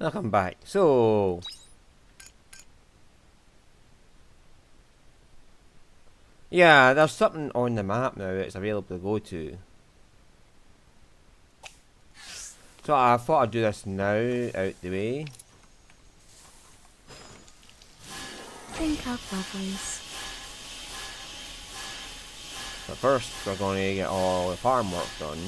I'll come back. So, yeah, there's something on the map now that's available to go to. So I thought I'd do this now, out the way. Drink up, lovelies. But first, we're going to get all the farm work done.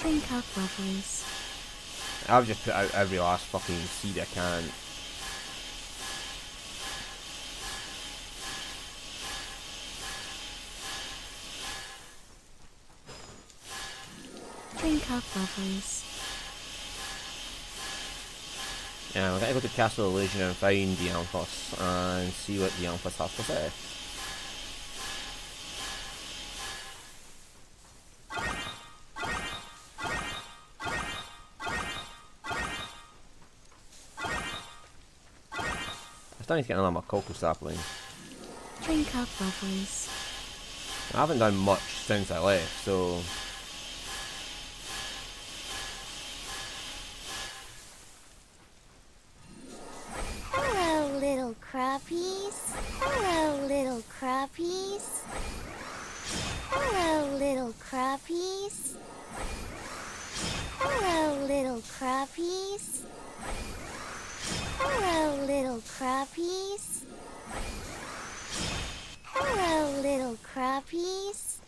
Drink up, lovelies. I've just put out every last fucking seed I can. Drink up, lovelies. Yeah, we're going to go to Castle Illusion and find the Anthos and see what the Anthos has to say. I still need to get another my cocoa sapling. Drink up, lovelies. I haven't done much since I left, so... Hello, little crappies. Hello, little crappies. Hello, little crappies. Hello, little crappies. Hello, little crappies. Hello, little crappies.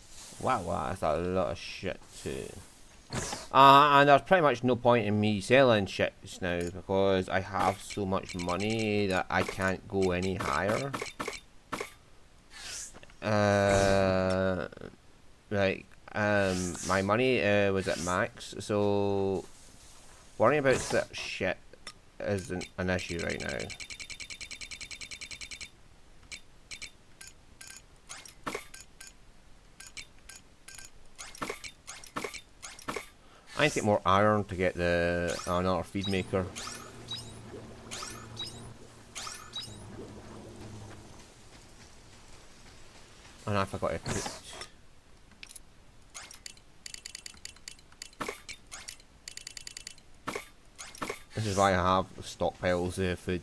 Wow, that's a lot of shit too. And there's pretty much no point in me selling shit just now because I have so much money that I can't go any higher. My money was at max, so worrying about that shit isn't an issue right now. I need to get more iron to get the another feed maker. And I forgot to put. This is why I have stockpiles of food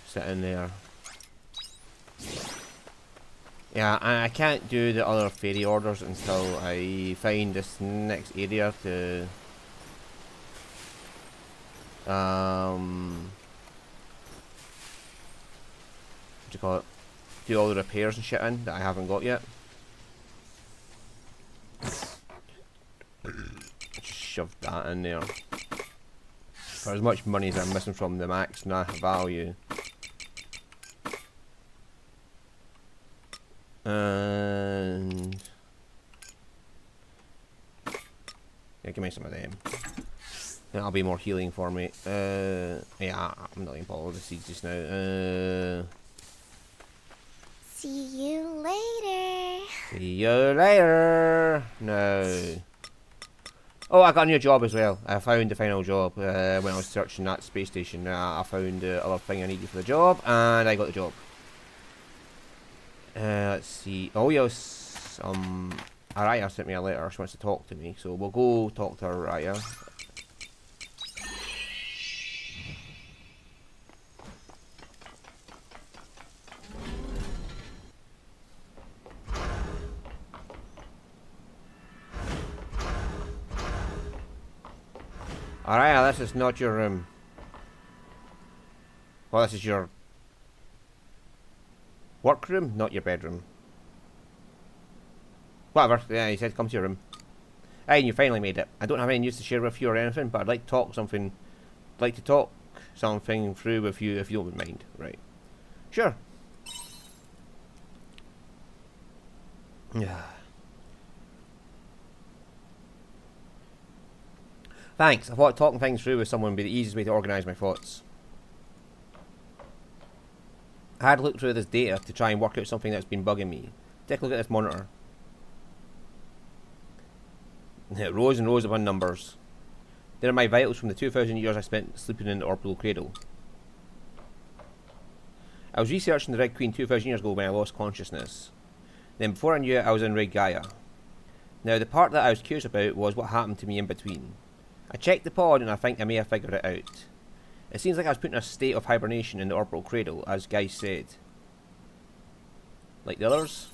sitting there. Yeah, I can't do the other fairy orders until I find this next area to what do you call it? Do all the repairs and shit in that I haven't got yet. Just shoved that in there. For as much money as I'm missing from the max value. And yeah, give me some of them. That'll be more healing for me. Yeah, I'm not even bothered with the seeds just now. See you later. See you later. No. Oh, I got a new job as well. I found the final job when I was searching that space station. I found the other thing I needed for the job, and I got the job. Let's see. Oh yes, Araya sent me a letter. She wants to talk to me, so we'll go talk to Araya. Araya, this is not your room. Well, this is your workroom, not your bedroom. Whatever, yeah, he said come to your room. Aye, and you finally made it. I don't have any news to share with you or anything, but I'd like to talk something through with you if you don't mind. Right. Sure. Yeah. Thanks. I thought talking things through with someone would be the easiest way to organise my thoughts. I had to look through this data to try and work out something that's been bugging me. Take a look at this monitor. Rows and rows of numbers. They're my vitals from the 2,000 years I spent sleeping in the orbital cradle. I was researching the Red Queen 2,000 years ago when I lost consciousness. Then before I knew it, I was in Red Gaia. Now, the part that I was curious about was what happened to me in between. I checked the pod and I think I may have figured it out. It seems like I was put in a state of hibernation in the orbital cradle, as Guy said. Like the others?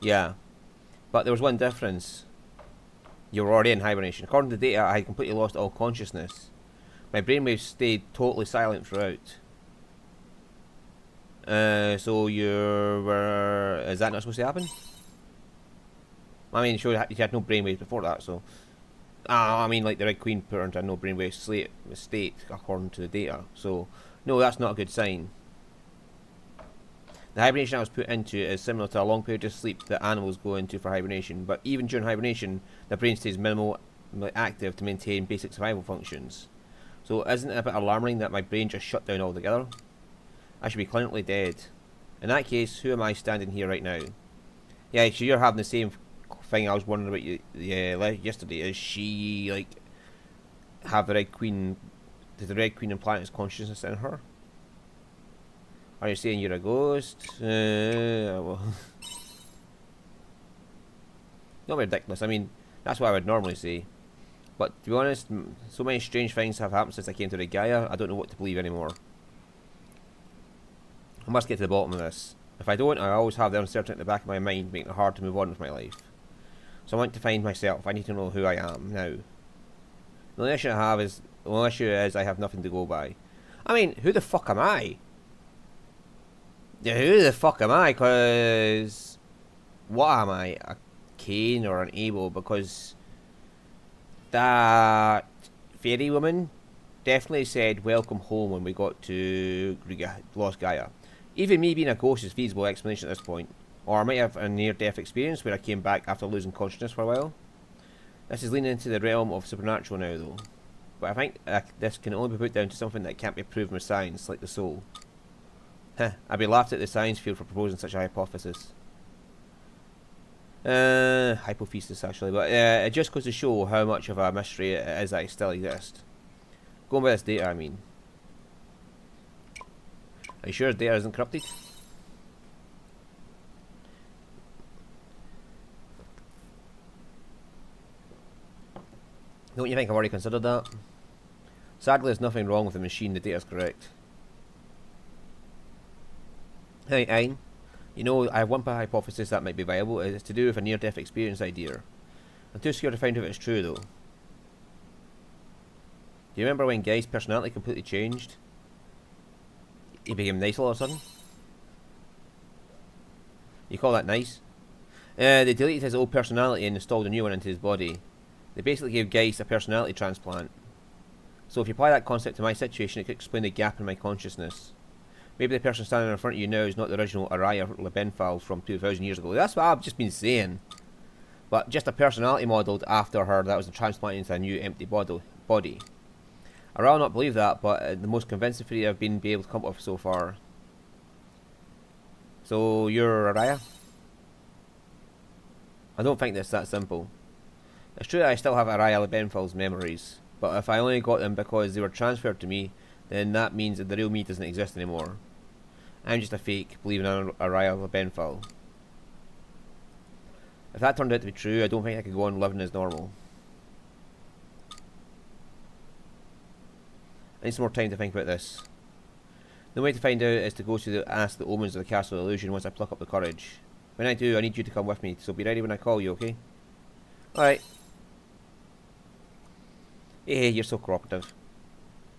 Yeah. But there was one difference. You were already in hibernation. According to the data, I had completely lost all consciousness. My brainwaves stayed totally silent throughout. So you were... Is that not supposed to happen? I mean, sure, you had no brainwaves before that, so... I mean, like the Red Queen put her into a no brainwave state, according to the data. So, no, that's not a good sign. The hibernation I was put into is similar to a long period of sleep that animals go into for hibernation, but even during hibernation, the brain stays minimally active to maintain basic survival functions. So isn't it a bit alarming that my brain just shut down altogether? I should be clinically dead. In that case, who am I standing here right now? Yeah, so you're having the same thing I was wondering about you yesterday. Is she, like, have the Red Queen... Does the Red Queen implant its consciousness in her? Are you saying you're a ghost? Well... Not ridiculous, I mean, that's what I would normally say. But to be honest, so many strange things have happened since I came to the Gaia, I don't know what to believe anymore. I must get to the bottom of this. If I don't, I always have the uncertainty at the back of my mind, making it hard to move on with my life. So I want to find myself, I need to know who I am, now. The only issue is I have nothing to go by. I mean, who the fuck am I? Yeah, who the fuck am I? Because... What am I? A Cain or an Abel? Because... That... fairy woman definitely said welcome home when we got to Lost Gaia. Even me being a ghost is a feasible explanation at this point. Or I might have a near-death experience where I came back after losing consciousness for a while. This is leaning into the realm of supernatural now though. But I think this can only be put down to something that can't be proven with science, like the soul. I'd be laughed at the science field for proposing such a hypothesis. Hypothesis actually, but it just goes to show how much of a mystery it is that it still exists. Going by this data, I mean. Are you sure his data isn't corrupted? Don't you think I've already considered that? Sadly, there's nothing wrong with the machine, the data's correct. Hey, Ein. You know, I have one hypothesis that might be viable. It's to do with a near-death experience idea. I'm too scared to find out if it's true, though. Do you remember when Guy's personality completely changed? He became nice all of a sudden? You call that nice? They deleted his old personality and installed a new one into his body. They basically gave Geist a personality transplant. So if you apply that concept to my situation, it could explain the gap in my consciousness. Maybe the person standing in front of you now is not the original Araya Lebenfal from 2000 years ago. That's what I've just been saying. But just a personality modelled after her that was transplanted into a new empty body. I rather not believe that, but the most convincing theory I've been able to come up with so far. So you're Araya? I don't think that's that simple. It's true that I still have Araya Lebenfal's memories, but if I only got them because they were transferred to me, then that means that the real me doesn't exist anymore. I'm just a fake, believing in Araya Lebenfal. If that turned out to be true, I don't think I could go on living as normal. I need some more time to think about this. The way to find out is to go to ask the omens of the Castle Illusion once I pluck up the courage. When I do, I need you to come with me, so be ready when I call you, okay? Alright. Hey, you're so cooperative.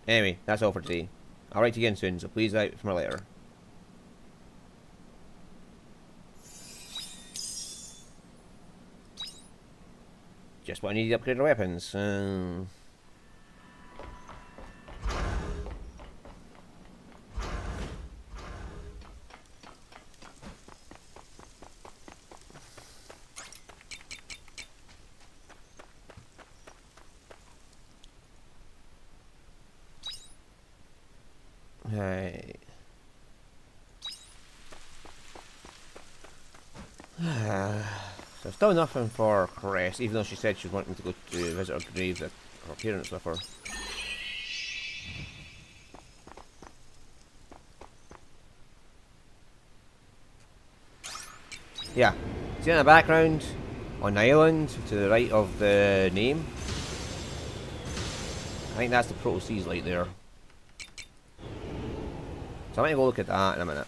Anyway, that's all for today. I'll write to you again soon, so please write for my letter. Just what I need to upgrade our weapons. Right. So still nothing for Cress, even though she said she wanted me to go to visit her grave, her parents with her. Yeah. See in the background, on the island, to the right of the name? I think that's the Proto Seas light there. So I'm going to go look at that in a minute.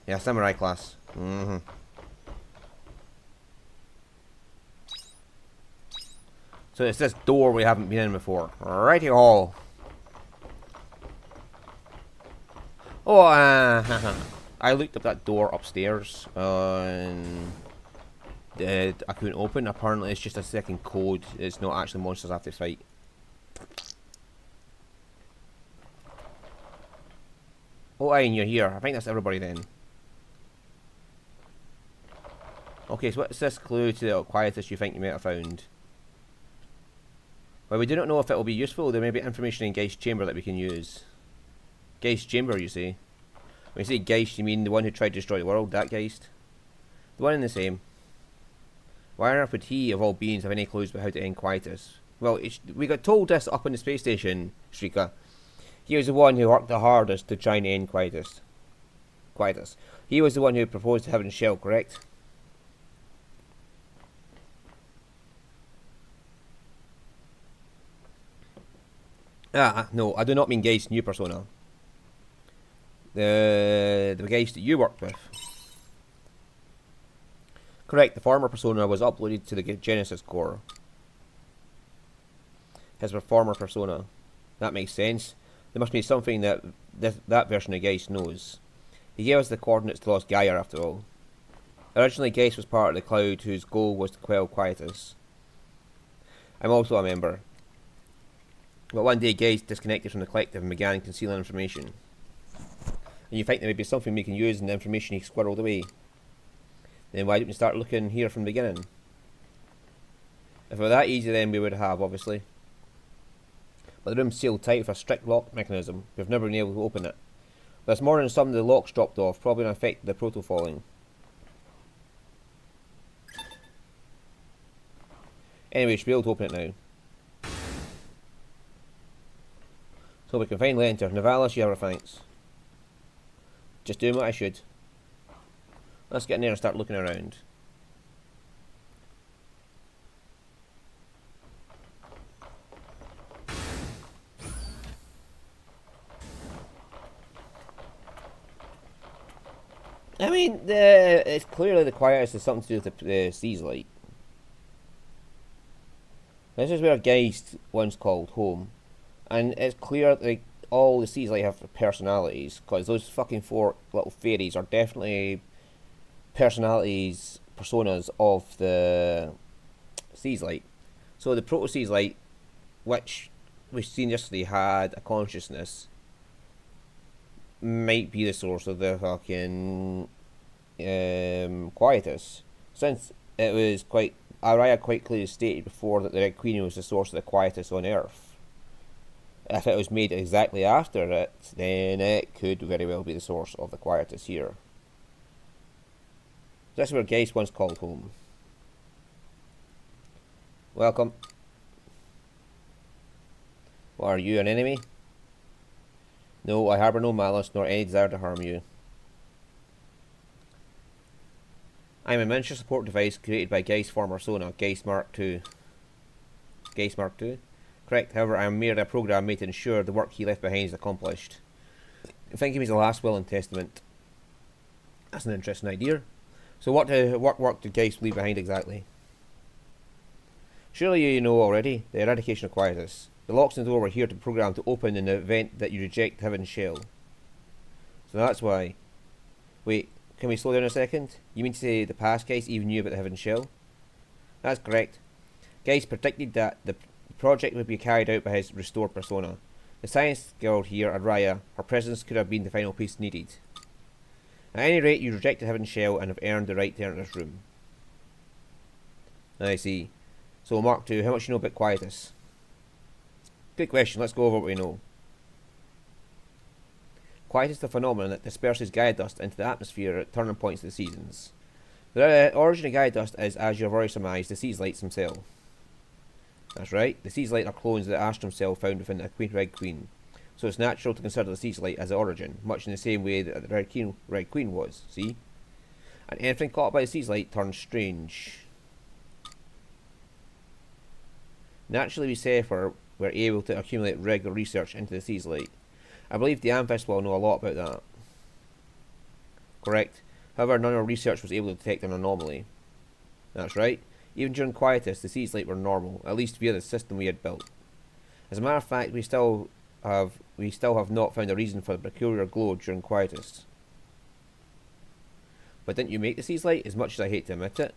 Yeah, Samurai class. So it's this door we haven't been in before. Righty all. Oh, I looked up that door upstairs and I couldn't open. Apparently it's just a second code. It's not actually monsters I have to fight. Oh, Ian, you're here. I think that's everybody then. Okay, so what's this clue to the quietest you think you might have found? Well, we do not know if it will be useful. There may be information in Geist's chamber that we can use. Geist's chamber, you say? When you say Geist, you mean the one who tried to destroy the world? That Geist? The one and the same. Why on earth would he, of all beings, have any clues about how to end Quietus? Well, we got told this up on the space station, Shrika. He was the one who worked the hardest to try and end Quietus. He was the one who proposed to Heaven's Shell, correct? No, I do not mean Geist's new persona. The Geist that you worked with. Correct, the former persona was uploaded to the Genesis core. His former persona. That makes sense. There must be something that that version of Geist knows. He gave us the coordinates to Lost Gaia after all. Originally Geist was part of the Cloud whose goal was to quell Quietus. I'm also a member. But one day Geist disconnected from the collective and began concealing information. And you think there may be something we can use in the information he squirreled away. Then why didn't we start looking here from the beginning? If it were that easy then we would have, obviously. But the room's sealed tight with a strict lock mechanism. We've never been able to open it. This morning some of the locks dropped off, probably an effect of the proto falling. Anyway, we should be able to open it now. So we can finally enter. Navalis, you have our thanks. Just doing what I should. Let's get in there and start looking around. I mean, it's clearly the quietest has something to do with the seas light. This is where Geist once called home. And it's clear that all the seas light have personalities, because those fucking 4 little fairies are definitely personalities, personas of the seas light. So the proto seas light, which we've seen yesterday had a consciousness, might be the source of the fucking Quietus. Since it was Araya quite clearly stated before that the Red Queen was the source of the Quietus on Earth. If it was made exactly after it, then it could very well be the source of the Quietus here. That's where Geist once called home. Welcome. What, are you an enemy? No, I harbour no malice nor any desire to harm you. I am a miniature support device created by Geist's former persona, Geist Mark II. Geist Mark II? Correct, however, I am merely a program made to ensure the work he left behind is accomplished. Think of him as the last will and testament. That's an interesting idea. So what work did Geist leave behind exactly? Surely you know already, the eradication of Quietus. The locks in the door were here to program to open in the event that you reject Heaven's Shell. So that's why. Wait, can we slow down a second? You mean to say the past Geist even knew about the Heaven's Shell? That's correct. Geist predicted that the project would be carried out by his restored persona. The science girl here, Araya, her presence could have been the final piece needed. At any rate, you rejected Heaven's Shell and have earned the right to enter this room. I see. So Mark II, how much you know about Quietus? Good question, let's go over what we know. Quietus is the phenomenon that disperses Gaia dust into the atmosphere at turning points of the seasons. The origin of Gaia dust is, as you have already surmised, the seas lights themselves. That's right, the seas light are clones of the Astrum cell found within the Red Queen. so it's natural to consider the siege light as the origin, much in the same way that the Red Queen was, see? And anything caught by the siege light turns strange. Naturally, we Zephyr were able to accumulate regular research into the siege light. I believe the Amethyst will know a lot about that. Correct. However, none of our research was able to detect an anomaly. That's right. Even during Quietus, the siege light were normal, at least via the system we had built. As a matter of fact, we still have not found a reason for the peculiar glow during Quietus. But didn't you make the siege light, as much as I hate to admit it?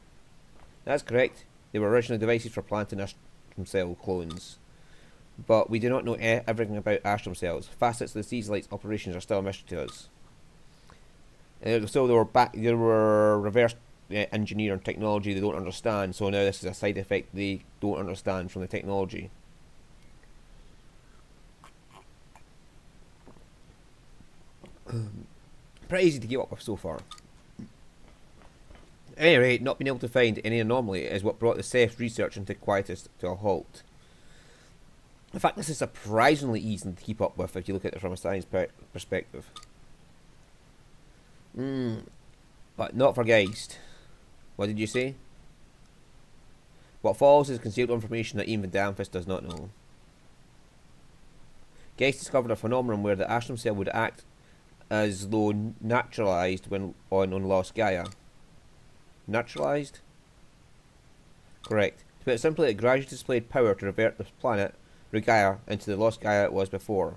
That's correct. They were originally devices for planting Astrum Cell clones. But we do not know everything about Astrum Cells. Facets of the siege light's operations are still a mystery to us. So they were reverse engineering technology they don't understand, so now this is a side effect they don't understand from the technology. Pretty easy to keep up with so far. At any rate, not being able to find any anomaly is what brought the Ceph's research into Quietus to a halt. In fact, this is surprisingly easy to keep up with if you look at it from a science perspective. But not for Geist. What did you say? What follows is concealed information that even the Amethyst does not know. Geist discovered a phenomenon where the Astrum Cell would act as though naturalized when on Lost Gaia. Naturalized? Correct. To put it simply, it gradually displayed power to revert the planet, Gaia, into the Lost Gaia it was before.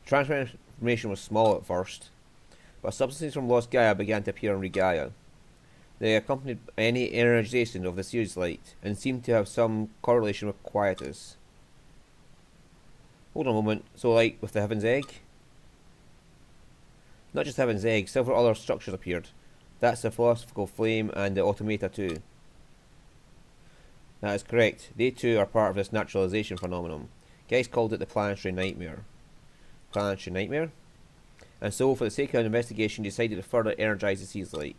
Transformation was small at first, but substances from Lost Gaia began to appear on Gaia. They accompanied any energization of the siege light and seemed to have some correlation with Quietus. Hold on a moment, so like with the Heaven's Egg? Not just Heaven's Egg, several other structures appeared. That's the Philosophical Flame and the Automata too. That is correct, they too are part of this naturalization phenomenon. Geist called it the Planetary Nightmare. Planetary Nightmare? And so, for the sake of an investigation, decided to further energize the siege light.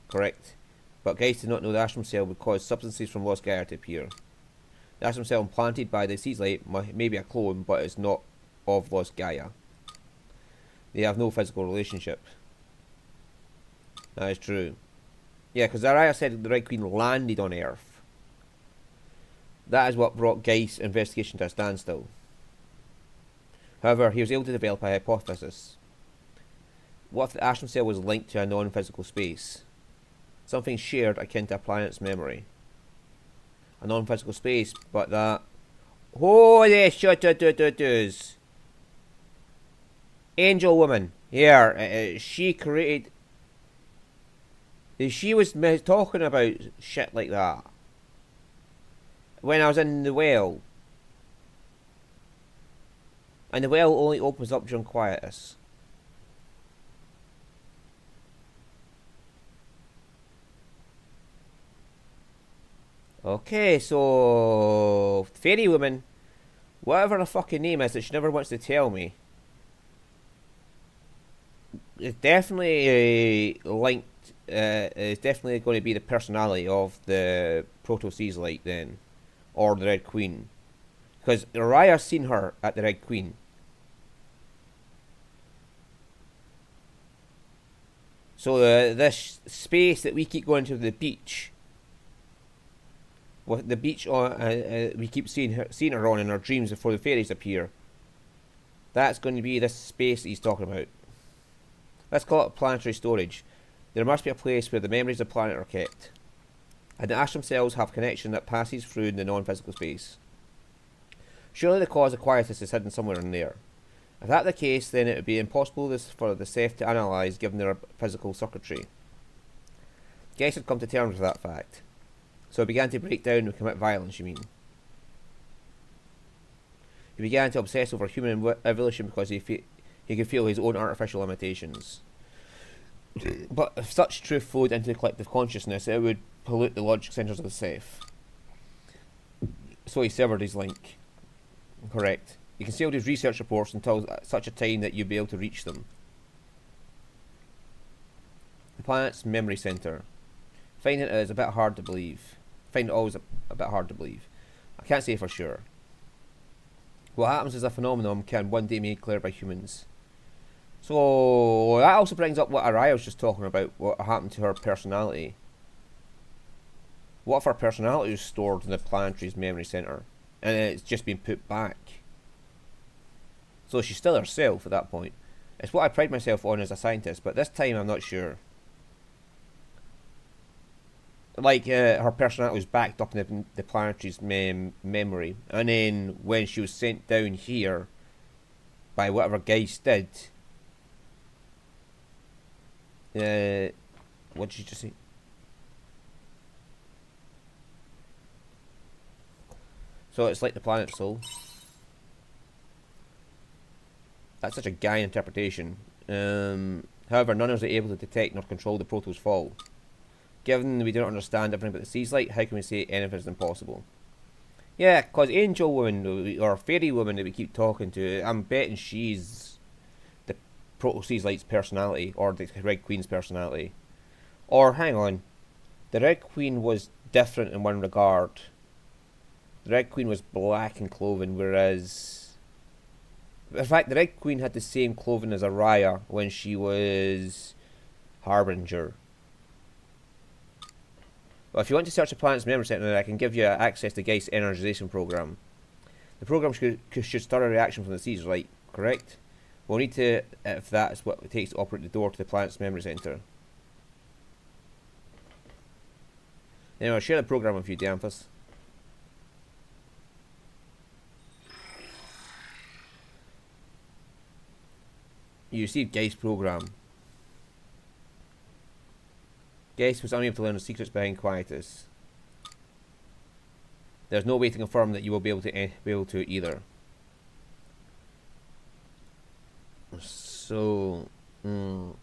Correct. But Geist did not know the Astrum Cell would cause substances from Lost Gaia to appear. The Astrum Cell implanted by the siege light may be a clone, but is not of Lost Gaia. They have no physical relationship. That is true. Yeah, because Araya said the Red Queen landed on Earth. That is what brought Geist's investigation to a standstill. However, he was able to develop a hypothesis. What if the Astrum Cell was linked to a non-physical space? Something shared akin to a planet's memory. A non-physical space, but that... Holy shit! Angel woman. Here, she created... She was talking about shit like that when I was in the well. And the well only opens up during Quietus. Okay, so... Fairy woman, whatever her fucking name is that she never wants to tell me, it's definitely linked. It's definitely going to be the personality of the Proto Siege Light then, or the Red Queen, because Araya's seen her at the Red Queen. So this space that we keep going to, the beach, with the beach on, we keep seeing her on in our dreams before the fairies appear. That's going to be this space that he's talking about. Let's call it planetary storage. There must be a place where the memories of the planet are kept, and the Astrum Cells have connection that passes through the non-physical space. Surely the cause of Quietus is hidden somewhere in there. If that's the case, then it would be impossible for the Ceph to analyse given their physical circuitry. Geist had come to terms with that fact, so he began to break down and commit violence, you mean? He began to obsess over human evolution because he could feel his own artificial limitations. But if such truth flowed into the collective consciousness, it would pollute the logic centres of the Ceph. So he severed his link. Correct. He concealed his research reports until such a time that you'd be able to reach them. The planet's memory centre. Find it is a bit hard to believe. Find it always a bit hard to believe. I can't say for sure. What happens is a phenomenon can one day be made clear by humans. So that also brings up what Araya was just talking about, what happened to her personality. What if her personality was stored in the planetary's memory center and it's just been put back? So she's still herself at that point. It's what I pride myself on as a scientist, but this time I'm not sure. Like, her personality was backed up in the planetary's memory, and then when she was sent down here by whatever Geist did, what did she just say? So it's like the planet's soul. That's such a guy interpretation. However, none of us are able to detect nor control the Proto's fall. Given we don't understand everything about the Sea's light, how can we say anything is impossible? Yeah, because Angel Woman, or Fairy Woman that we keep talking to, I'm betting she's the Proto Sea's light's personality, or the Red Queen's personality. Or, hang on, the Red Queen was different in one regard. The Red Queen was black in clothing, whereas... In fact, the Red Queen had the same clothing as Araya when she was Harbinger. Well, if you want to search the planet's memory center, I can give you access to Geist's energization program. The program should start a reaction from the Sea's light, correct? We'll need to, if that's what it takes to operate the door to the planet's memory center. Anyway, I'll share the program with you, Dianthus. You received Geist program. Geist was unable to learn the secrets behind Quietus. There's no way to confirm that you will be able to either. So, and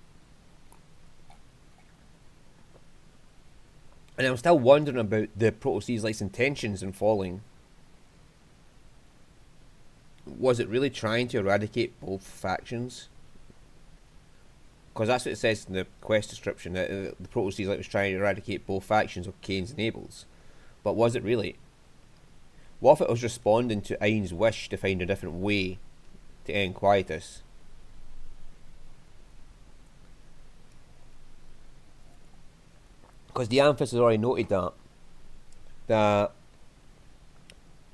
I'm still wondering about the Proto Sea's light's intentions in falling. Was it really trying to eradicate both factions? Because that's what it says in the quest description, that the Proto Sea's light was trying to eradicate both factions of Cain's and Abel's. But was it really? What if it was responding to Ain's wish to find a different way to end Quietus? Because Dianthus has already noted that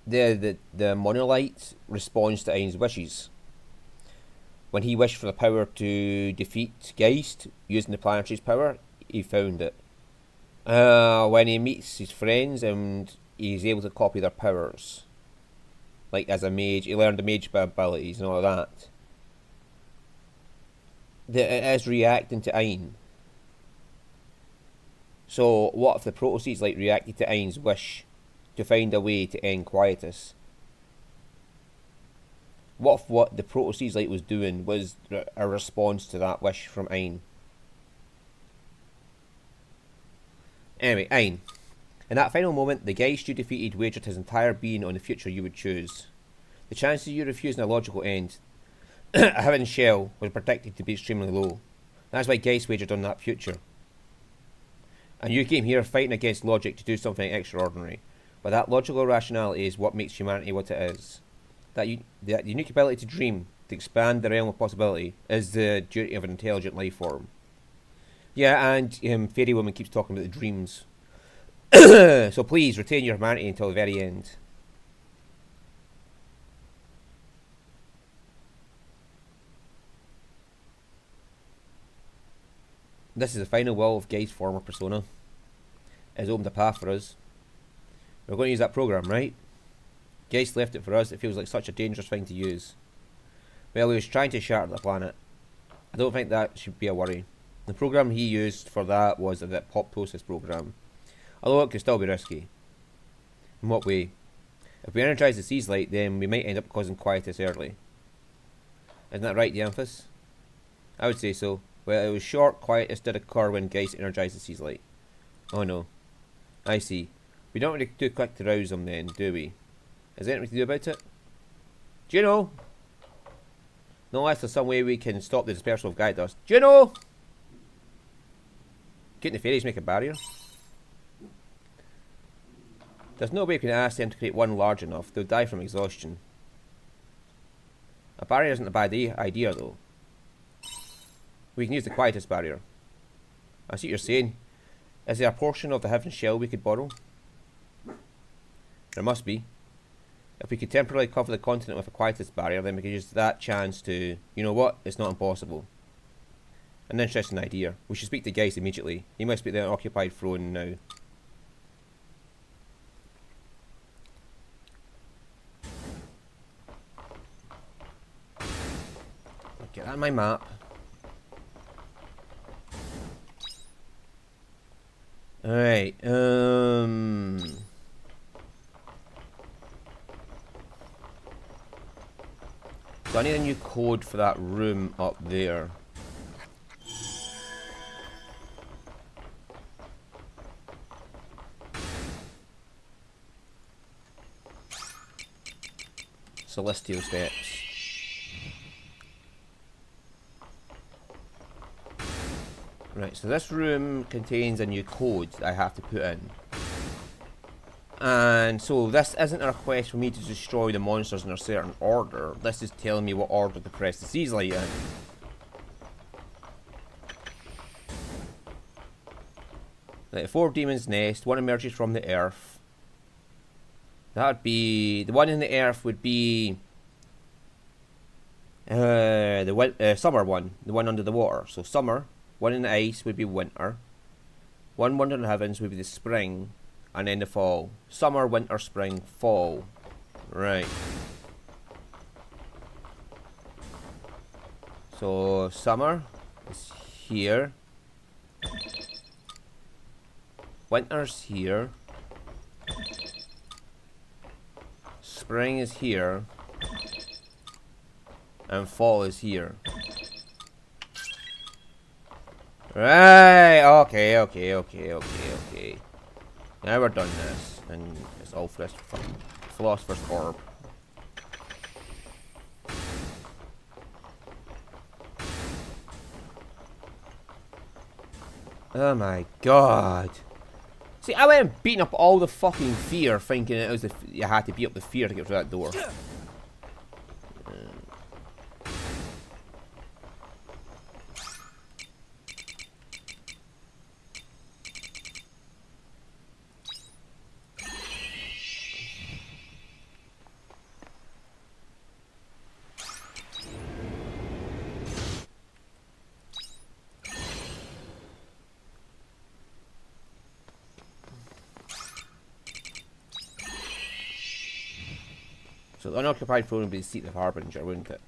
the monolith responds to Ain's wishes. When he wished for the power to defeat Geist using the planetary's power, he found it. When he meets his friends and he's able to copy their powers, like as a mage, he learned the mage abilities and all of that. It is reacting to Ain. So what if the Proto Sea's light reacted to Ain's wish to find a way to end Quietus? What if what the Proto Sea's light was doing was a response to that wish from Ain? Anyway, Ain. In that final moment, the Geist you defeated wagered his entire being on the future you would choose. The chances of you refusing a logical end, a heaven shell, was predicted to be extremely low. That's why Geist wagered on that future. And you came here fighting against logic to do something extraordinary. But that logical rationality is what makes humanity what it is. That unique ability to dream, to expand the realm of possibility, is the duty of an intelligent life form. Yeah, and Fairy Woman keeps talking about the dreams. So please, retain your humanity until the very end. This is the final will of Geist's former persona. It has opened a path for us. We're going to use that program, right? Geist left it for us. It feels like such a dangerous thing to use. Well, he was trying to shatter the planet. I don't think that should be a worry. The program he used for that was the apoptosis program. Although it could still be risky. In what way? If we energize the Sea's light, then we might end up causing Quietus early. Isn't that right, Dianthus? I would say so. Well, it was short. Quietus did occur when Geist energized the Sea's light. Oh no. I see. We don't really too quick to rouse them then, do we? Is there anything to do about it? Do you know? No, unless there's some way we can stop the dispersal of guide dust. Do you know? Couldn't the fairies make a barrier? There's no way we can ask them to create one large enough. They'll die from exhaustion. A barrier isn't a bad idea though. We can use the quietest barrier. I see what you're saying. Is there a portion of the heaven shell we could borrow? There must be. If we could temporarily cover the continent with a quietest barrier, then we could use that chance to... You know what? It's not impossible. An interesting idea. We should speak to Geist immediately. He must be at the occupied throne now. Get that on my map. Alright, so I need a new code for that room up there. Celestial steps. Right, so this room contains a new code that I have to put in. And so this isn't a request for me to destroy the monsters in a certain order. This is telling me what order to press the seize light in. Right, 4 demons nest, one emerges from the earth. That would be... The one in the earth would be... the summer one, the one under the water. So summer. One in the ice would be winter. One wonder in the heavens would be the spring. And then the fall. Summer, winter, spring, fall. Right. So summer is here. Winter's here. Spring is here. And fall is here. Right, okay. Now we're done this, and it's all for this fucking Philosopher's Orb. Oh my god. See, I went and beating up all the fucking fear, thinking it was you had to beat up the fear to get through that door. So the unoccupied throne would be the seat of Harbinger, wouldn't it?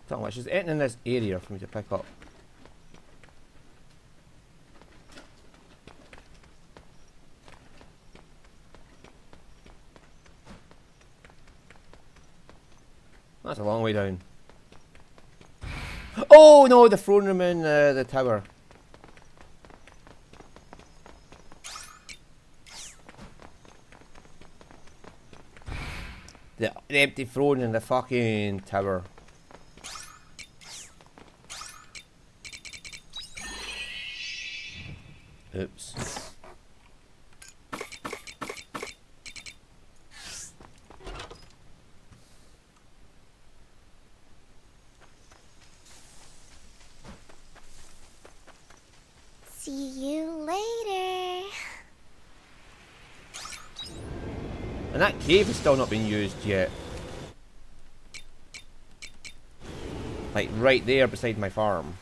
Not much. There's anything in this area for me to pick up. That's a long way down. Oh no, the throne room in the tower. The empty throne in the fucking tower. Oops. See you later. And that cave has still not been used yet. Like right there beside my farm.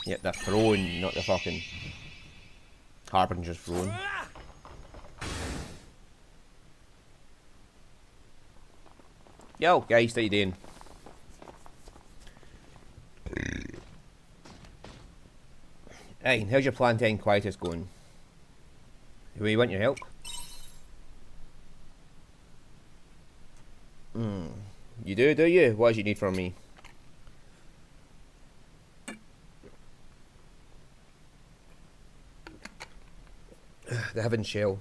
Yep, the throne, not the fucking Harbinger's throne. Yo, guys, how you doing? Hey, how's your plantain quietus going? Do we want your help? You You do you? What do you need from me? The Heaven Shell.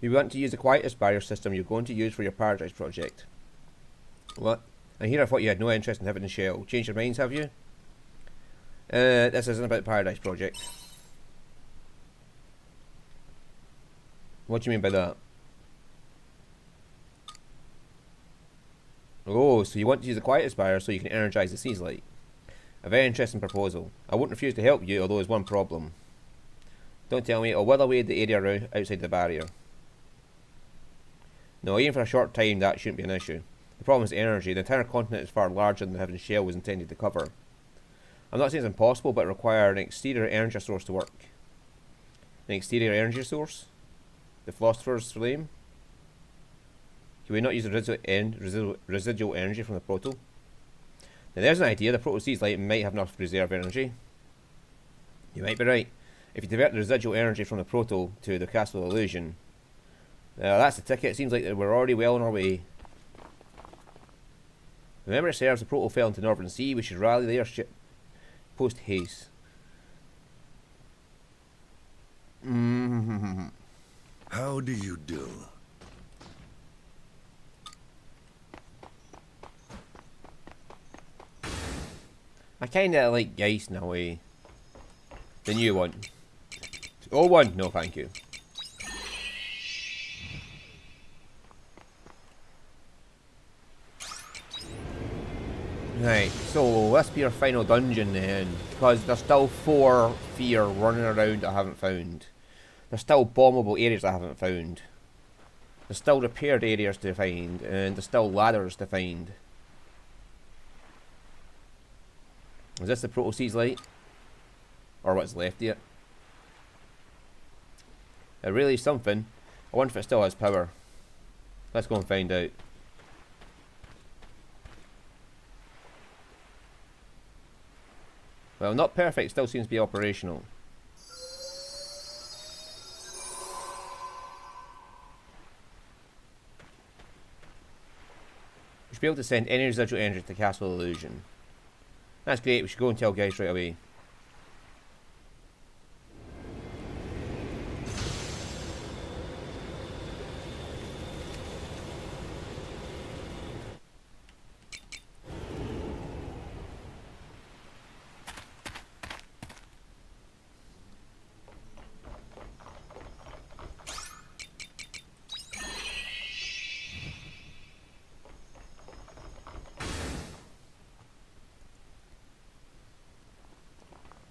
You want to use the quietest barrier system you're going to use for your Paradise project. What? And here I thought you had no interest in Heaven Shell. Changed your minds, have you? This isn't about Paradise project. What do you mean by that? Oh, so you want to use the quietest barrier so you can energise the Seas Light. A very interesting proposal. I won't refuse to help you, although there's one problem. Don't tell me it'll wither away the area outside the barrier. No, even for a short time that shouldn't be an issue. The problem is energy. The entire continent is far larger than the Heaven Shell was intended to cover. I'm not saying it's impossible, but it requires an exterior energy source to work. An exterior energy source? The Philosopher's Flame? Can we not use the residual energy from the Proto? Now there's an idea. The Proto Seas Light might have enough reserve energy. You might be right. If you divert the residual energy from the Proto to the Castle of Illusion, that's the ticket. It seems like we're already well on our way. Remember, it serves the Proto fell into Northern Sea. We should rally their ship post haste. How do you do? I kinda like Geist in a way. The new one. Old one? No, thank you. Right, so let's be our final dungeon then, because there's still 4 fear running around I haven't found. There's still bombable areas I haven't found. There's still repaired areas to find, and there's still ladders to find. Is this the Proto Seas Light? Or what's left of it? It really is something. I wonder if it still has power. Let's go and find out. Well, not perfect, still seems to be operational. We should be able to send any residual energy to Castle Illusion. That's great, we should go and tell guys right away.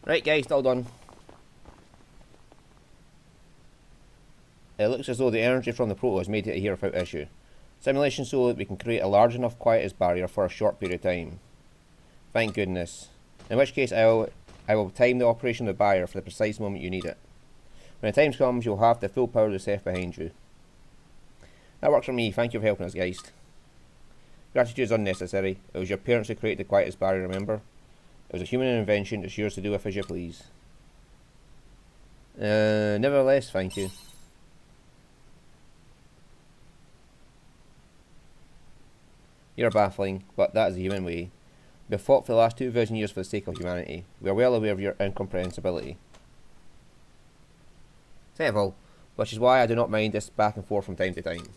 Right guys, all done. It looks as though the energy from the Proto has made it here without issue. Simulation so that we can create a large enough quietest barrier for a short period of time. Thank goodness. In which case I will time the operation of the barrier for the precise moment you need it. When the time comes, you'll have the full power of the Seth behind you. That works for me, thank you for helping us guys. Gratitude is unnecessary. It was your parents who created the quietest barrier, remember? It was a human invention, it's yours to do with as you please. Nevertheless, thank you. You're baffling, but that is the human way. We have fought for the last 2,000 years for the sake of humanity. We are well aware of your incomprehensibility. Sensible, which is why I do not mind this back and forth from time to time.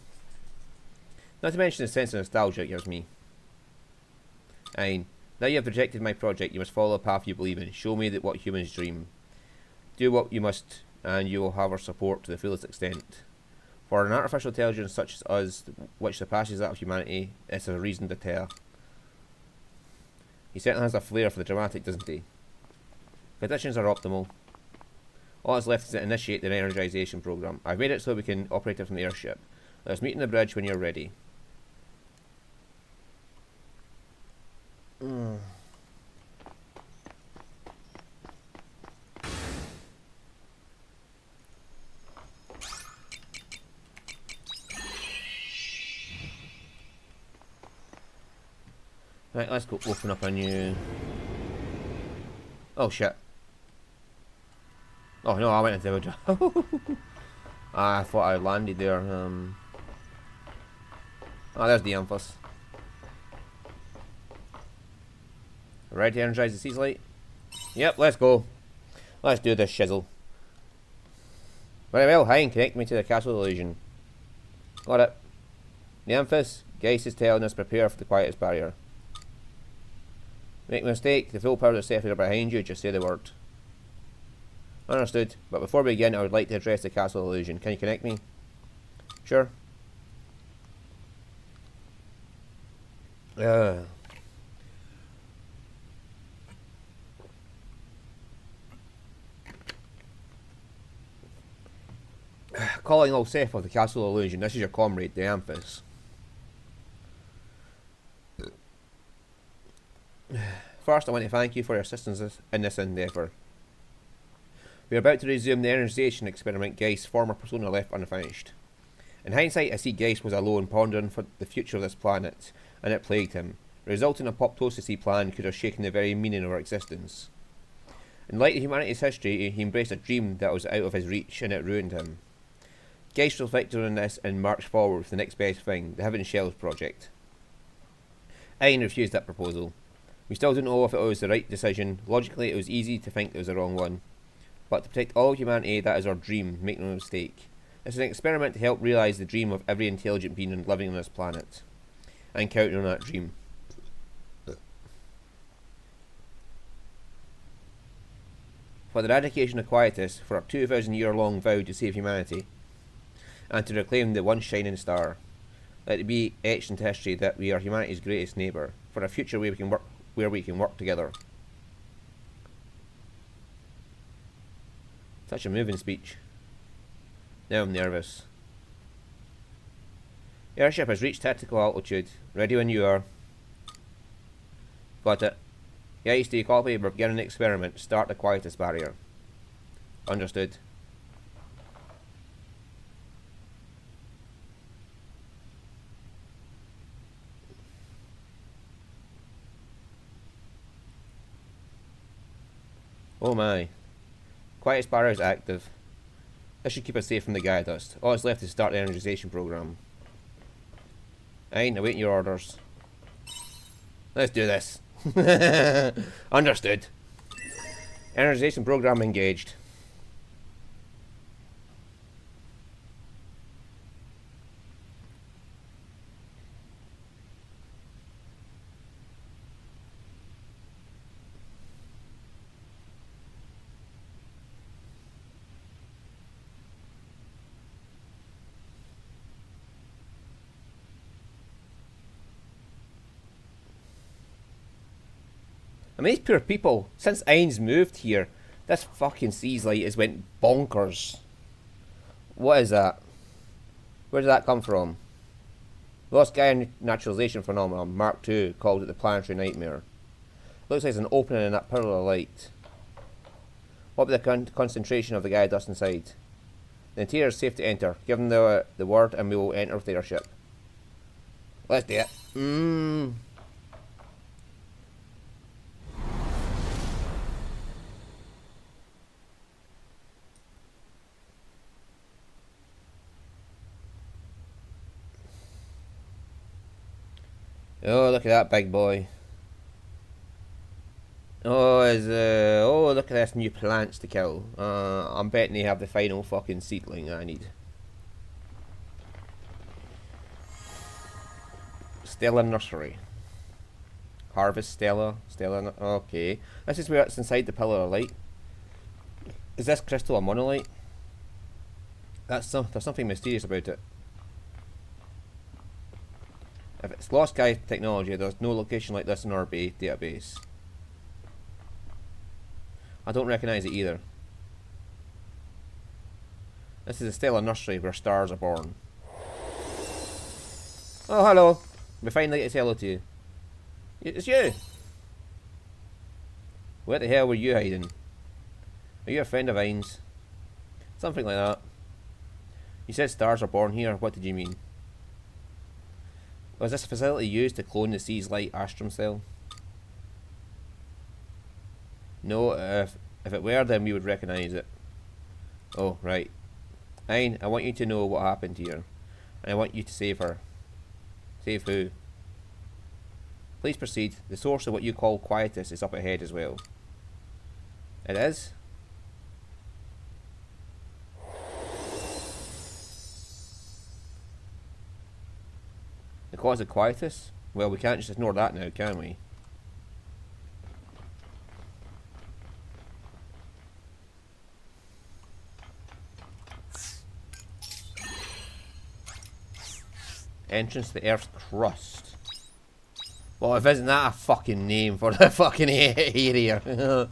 Not to mention the sense of nostalgia it gives me. Aye. Now you have rejected my project, you must follow the path you believe in. Show me that what humans dream. Do what you must, and you will have our support to the fullest extent. For an artificial intelligence such as us, which surpasses that of humanity, it's a reason to tear. He certainly has a flair for the dramatic, doesn't he? Conditions are optimal. All that's left is to initiate the energization program. I've made it so we can operate it from the airship. Let us meet on the bridge when you're ready. Right, let's go open up a new... Oh shit. Oh no, I went into the job. I thought I landed there. Oh, there's the Amphiss. Ready to energize the Seas Light? Yep, let's go. Let's do this shizzle. Very well, Hein, connect me to the Castle Illusion. Got it. The Amphiss, Geist is telling us prepare for the quietest barrier. Make no mistake, the full powers of Seth are behind you, just say the word. Understood, but before we begin I would like to address the Castle Illusion. Can you connect me? Sure. Calling all Seth of the Castle Illusion, this is your comrade, the Amphiss. First, I want to thank you for your assistance in this endeavour. We are about to resume the energization experiment Geist's former persona left unfinished. In hindsight, I see Geist was alone pondering for the future of this planet, and it plagued him. The resulting apoptosis he planned could have shaken the very meaning of our existence. In light of humanity's history, he embraced a dream that was out of his reach, and it ruined him. Geist reflected on this and marched forward with the next best thing, the Heaven Shells project. Ayn refused that proposal. We still don't know if it was the right decision. Logically, it was easy to think it was the wrong one. But to protect all humanity, that is our dream, make no mistake. It's an experiment to help realise the dream of every intelligent being living on this planet. I'm counting on that dream. For the eradication of Quietus, for our 2,000-year-long vow to save humanity, and to reclaim the one shining star. Let it be etched into history that we are humanity's greatest neighbour, for a future where we can work together. Such a moving speech. Now I'm nervous. Airship has reached tactical altitude. Ready when you are. Got it. Yeah, stay copy. We're beginning the experiment. Start the Quietus barrier. Understood. Oh my. Quietus barrier is active. This should keep us safe from the Gaia dust. All that's left is start the energization program. Aye, awaiting your orders. Let's do this. Understood. Energization program engaged. I mean, these poor people, since Ain's moved here, this fucking Seas Light has went bonkers. What is that? Where did that come from? Lost Gaia Naturalization Phenomenon, Mark II, called it the Planetary Nightmare. Looks like there's an opening in that pillar of light. What about the concentration of the Gaia dust inside? The interior is safe to enter. Give them the word and we will enter with the airship. Let's do it. Oh, look at that big boy. Oh, look at this new plants to kill. I'm betting they have the final fucking seedling I need. Stella Nursery. Harvestella. Okay. This is where it's inside the pillar of light. Is this crystal a monolith? There's something mysterious about it. If it's lost Gaia technology, there's no location like this in our database. I don't recognise it either. This is a Stella Nursery where stars are born. Oh, hello. We finally get to say hello to you. It's you! Where the hell were you hiding? Are you a friend of Ain's? Something like that. You said stars are born here. What did you mean? Was this facility used to clone the Seas Light Astrum cell? No, if it were, then we would recognise it. Oh, right. Ayn, I want you to know what happened here. And I want you to save her. Save who? Please proceed. The source of what you call quietus is up ahead as well. It is? The cause of quietus? Well, we can't just ignore that now, can we? Entrance to the Earth's crust. Well, if isn't that a fucking name for the fucking area?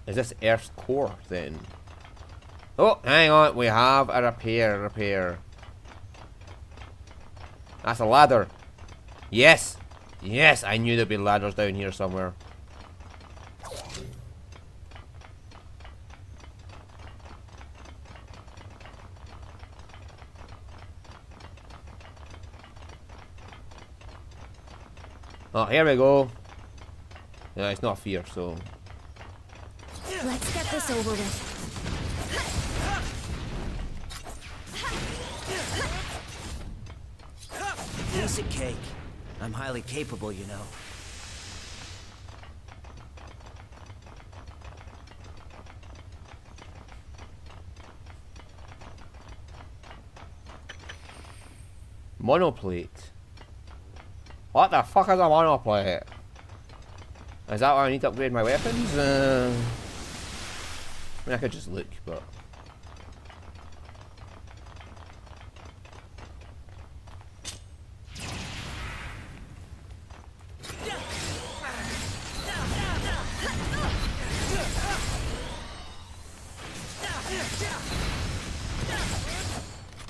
Is this Earth's core then? Oh, hang on, we have a repair. That's a ladder. Yes! Yes, I knew there'd be ladders down here somewhere. Oh, here we go. Yeah, it's not fear, so... Let's get this over with. Piece of cake. I'm highly capable, you know. Monoplate. What the fuck is a monoplate? Is that why I need to upgrade my weapons? I mean, I could just look, but...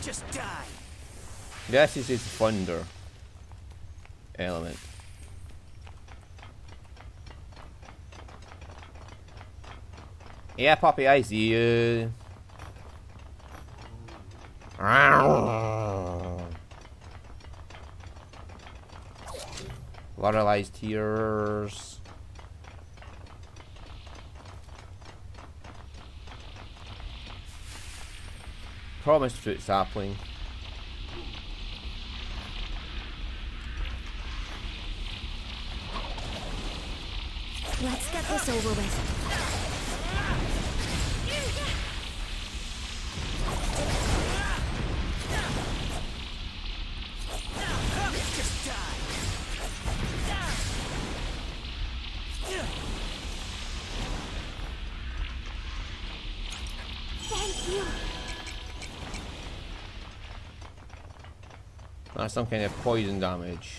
Just die. This is his thunder element. Yeah, Poppy, I see you. Lateralized tears. Promised fruit sapling. Let's get this over with. Just die. Thank you. That's some kind of poison damage.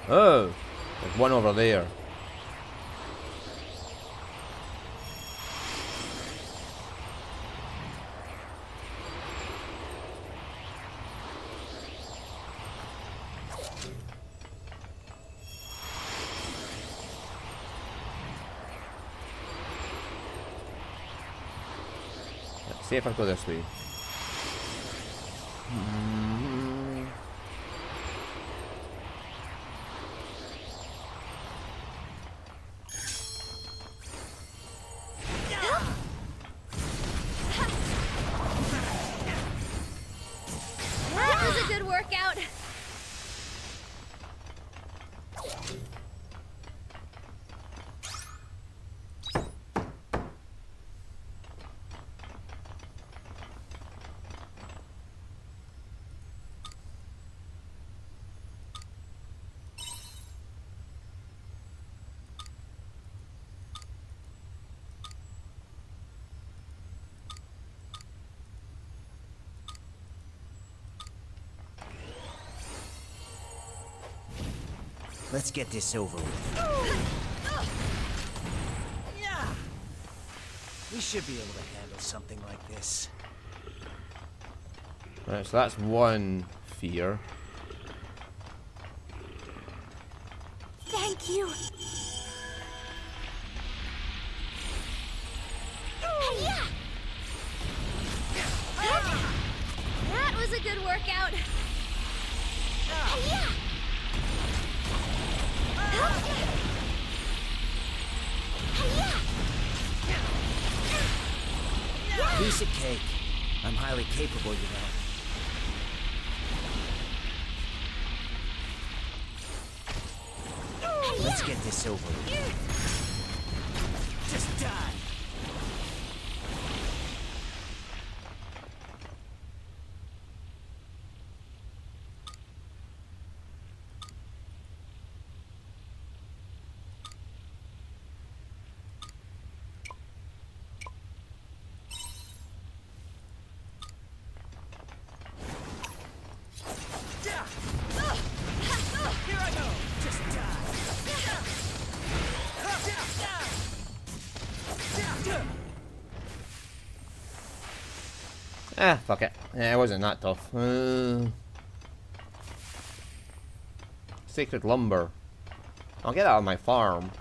Oh, there's one over there. Let's see if I go this way. That was a good workout. Let's get this over with. Yeah. We should be able to handle something like this. Right, so that's one fear. Thank you. Hi-ya! That was a good workout. Hi-ya! Hi-ya! Piece of cake. I'm highly capable, you know. Let's get this over with. Just die. Here I go. Just die. Ah, fuck it. Yeah, it wasn't that tough. Sacred lumber. I'll get that on my farm.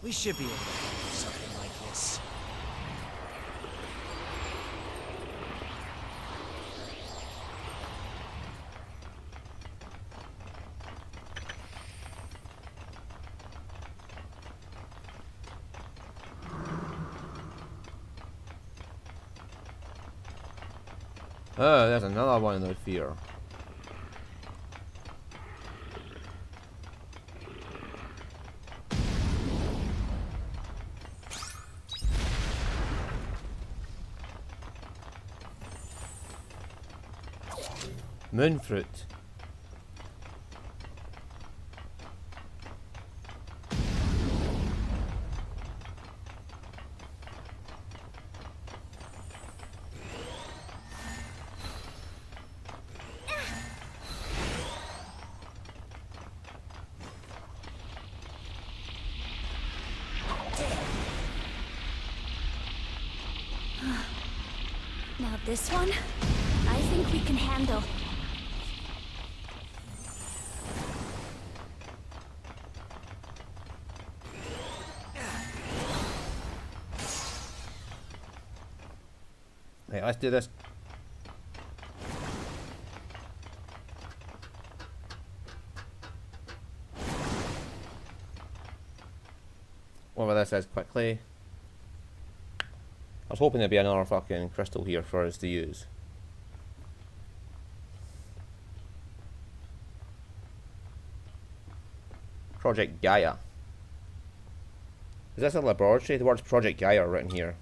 We should be able to do something like this. Oh, there's another one of those fear. Moonfruit. Now this one, I think we can handle. Right, let's do this. Whatever this is quickly. I was hoping there'd be another fucking crystal here for us to use. Project Gaia. Is this a laboratory? The words Project Gaia are written here.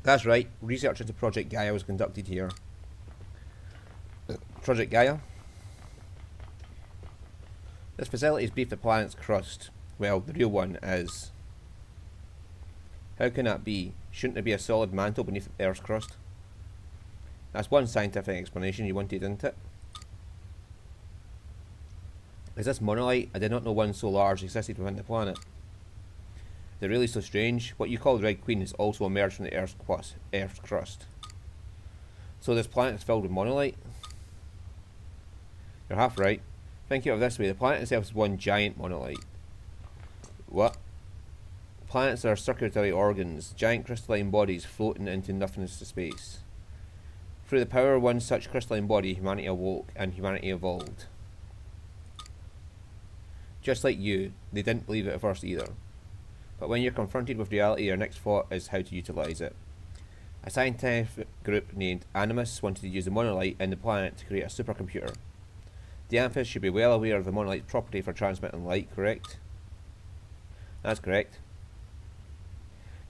That's right, research into Project Gaia was conducted here. Project Gaia. This facility is beneath the planet's crust. Well, the real one is. How can that be? Shouldn't there be a solid mantle beneath the Earth's crust? That's one scientific explanation you wanted, isn't it? Is this monolith? I did not know one so large existed within the planet. They're really so strange. What you call the Red Queen is also emerged from the Earth's crust. So this planet is filled with monolith? You're half right. Think of it this way, the planet itself is one giant monolith. What? Planets are circulatory organs, giant crystalline bodies floating into nothingness of space. Through the power of one such crystalline body, humanity awoke and humanity evolved. Just like you, they didn't believe it at first either. But when you're confronted with reality, your next thought is how to utilise it. A scientific group named Animus wanted to use the monolith in the planet to create a supercomputer. The Amethyst should be well aware of the monolith's property for transmitting light, correct? That's correct.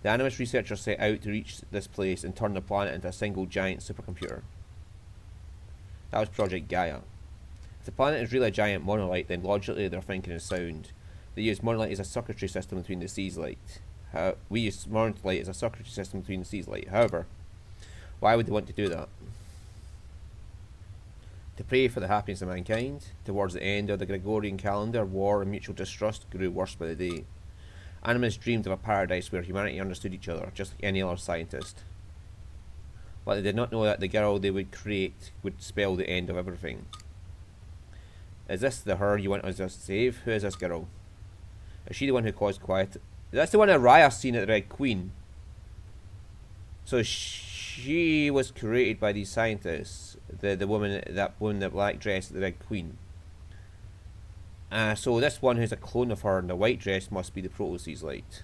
The Animus researchers set out to reach this place and turn the planet into a single giant supercomputer. That was Project Gaia. If the planet is really a giant monolith, then logically their thinking is sound. They use monolith as a circuitry system between the seas light. We use monolith as a circuitry system between the seas light. However, why would they want to do that? To pray for the happiness of mankind. Towards the end of the Gregorian calendar, war and mutual distrust grew worse by the day. Animus dreamed of a paradise where humanity understood each other, just like any other scientist. But they did not know that the girl they would create would spell the end of everything. Is this the her you want us to save? Who is this girl? Is she the one who caused quiet? That's the one that Raya's seen at the Red Queen. So she was created by these scientists. The woman, that woman in the black dress at the Red Queen. So this one who's a clone of her in the white dress must be the Proto-Seas Light.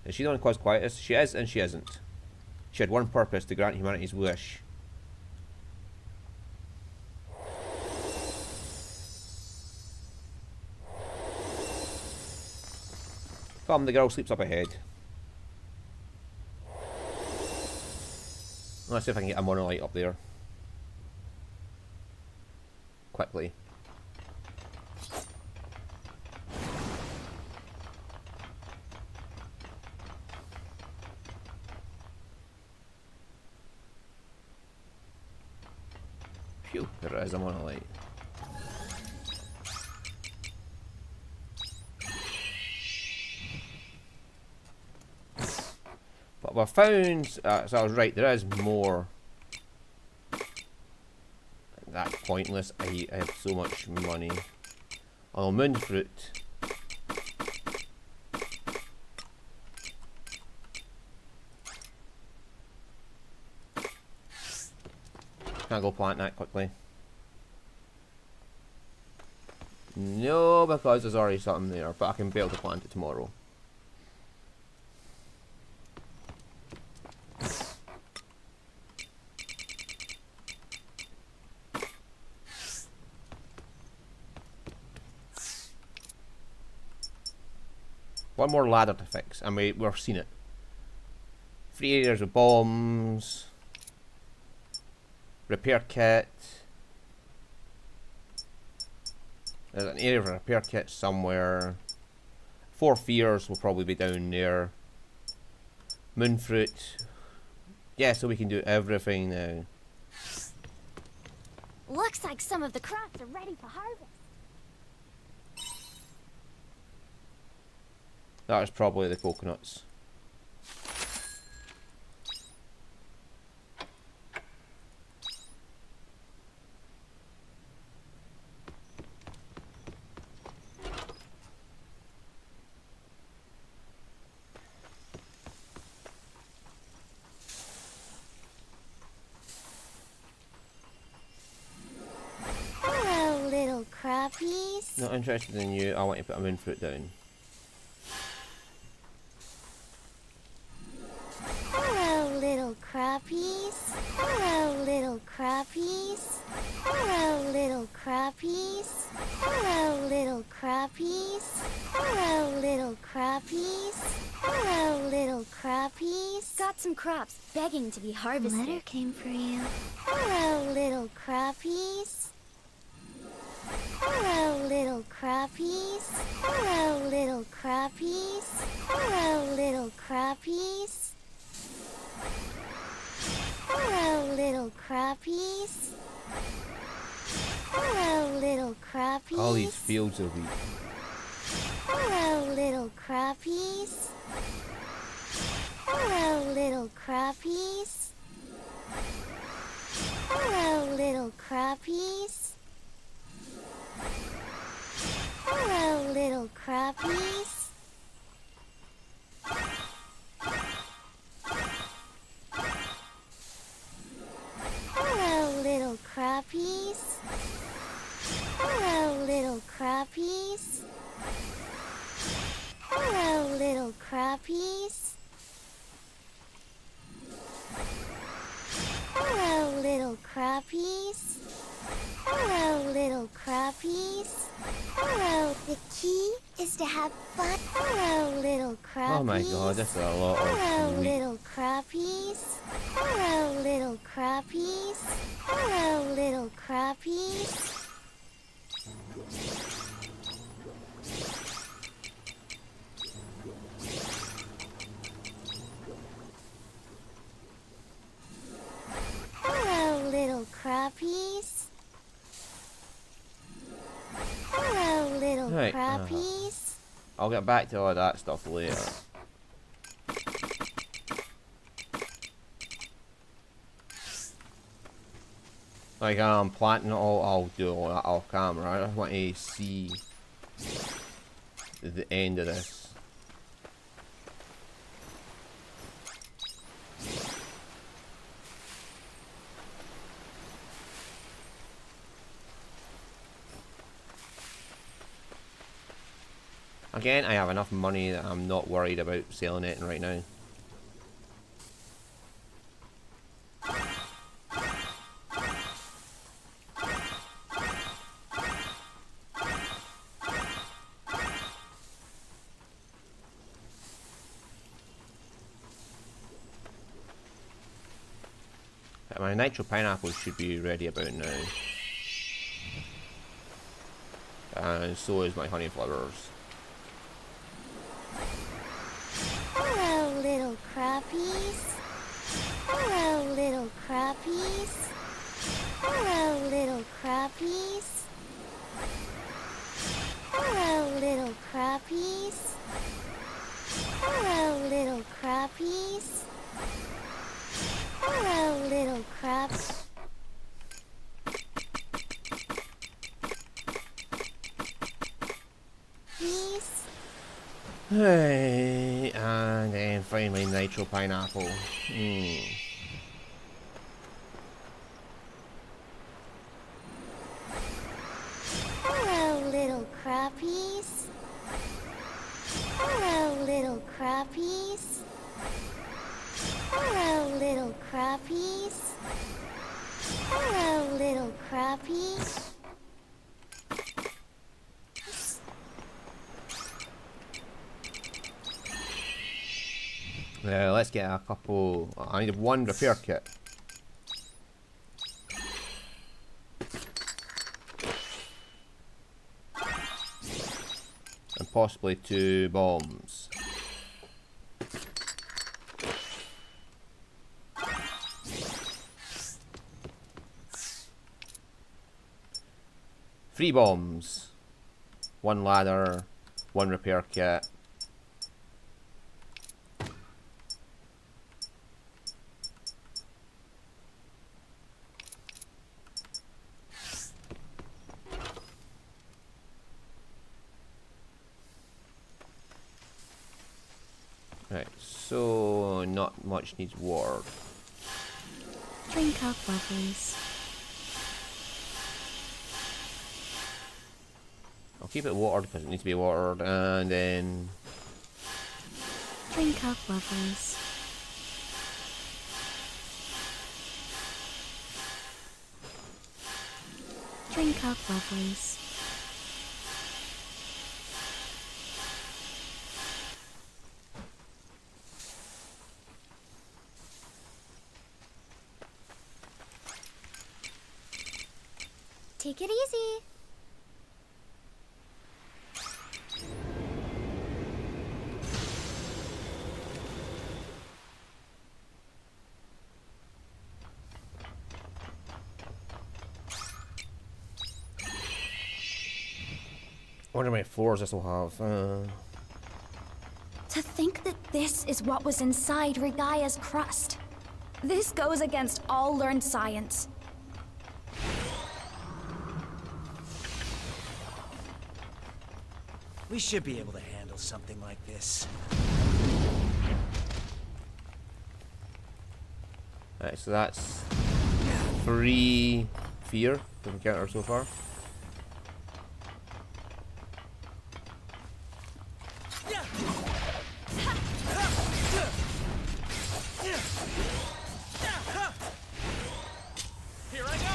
Is she the one who caused quiet? She is and she isn't. She had one purpose, to grant humanity's wish. Come, the girl sleeps up ahead. Let's see if I can get a monolith up there. Quickly. Phew, there is a monolith. But I found, so I was right, there is more. That's pointless. I have so much money. Oh, moon fruit. Can't go plant that quickly. No, because there's already something there, but I can be able to plant it tomorrow. One more ladder to fix, and we've seen it. 3 areas with bombs. Repair kit. There's an area of a repair kit somewhere. 4 fears will probably be down there. Moonfruit. Yeah, so we can do everything now. Looks like some of the crops are ready for harvest. That is probably the coconuts. Hello, little crappies. Not interested in you. I want to put a moonfruit down. Hello, little crappies. Hello, little crappies. Hello, little crappies. Hello, little crappies. Hello, little crappies. Hello, little crappies. Got some crops begging to be harvested. Letter came for you. Hello, little crappies. Hello, little crappies. Hello, little crappies. Hello, little crappies. Hello, little crappies. Hello, little crappies. All these fields of wheat. Hello, little crappies. Hello, little crappies. Hello, little crappies. Hello, little crappies. Hello, little crappies. Hello, little crappies. Hello, little crappies. Hello, little crappies. Hello, little crappies. Hello. The key is to have fun. Hello, little crappies. Oh my god, this is a lot Hello, of wheat. little crappies. Hello, little crappies. Hello, little crappies. Hello, little crappies. Hello, little Right, crappies. I'll get back to all that stuff later. Like I'm planting it all, I'll do all that off camera. I just want to see the end of this. Again, I have enough money that I'm not worried about selling it right now. My nitro pineapples should be ready about now. And so is my honey flowers. Hello, little crappies. Hello, little crappies. Hello, little crappies. Hello, little crappies. Hello, little crappies. Hello, little crabs. Please. Hey, and then finally nitro pineapple. Hello, little crappies. Hello, little crappies. Hello, little crappies. Hello, little crappies. Let's get a couple. I need one repair kit. And possibly 2 bombs. Three bombs. 1 ladder. 1 repair kit. Right, so not much needs water. Drink up, lovelies. I'll keep it watered because it needs to be watered, and then Drink up, lovelies. Drink up, lovelies. Take it easy. I wonder how many floors this will have. To think that this is what was inside Regaya's crust. This goes against all learned science. We should be able to handle something like this. Right, so that's 3 fear that we counter so far. Here I go!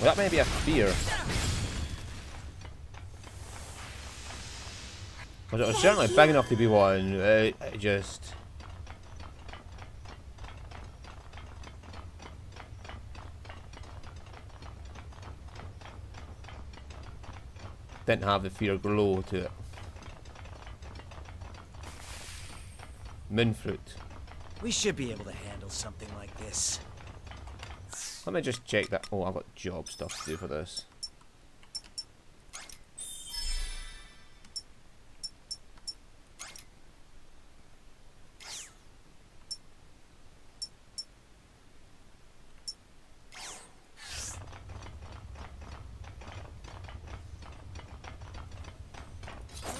Well, that may be a fear. But it was certainly big enough to be one. It just... didn't have the fear glow to it. Moonfruit. We should be able to handle something like this. Let me just check that. Oh, I've got job stuff to do for this.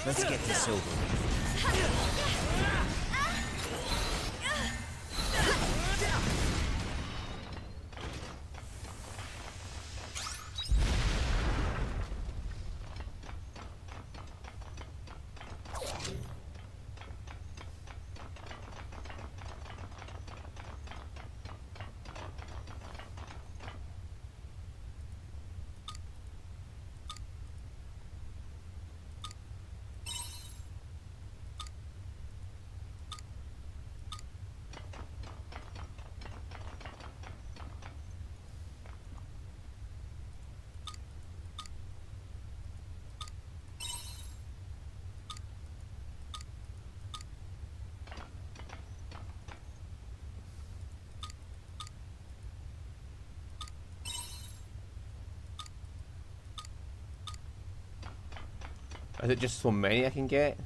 Let's get this over with. Is it just so many I can get?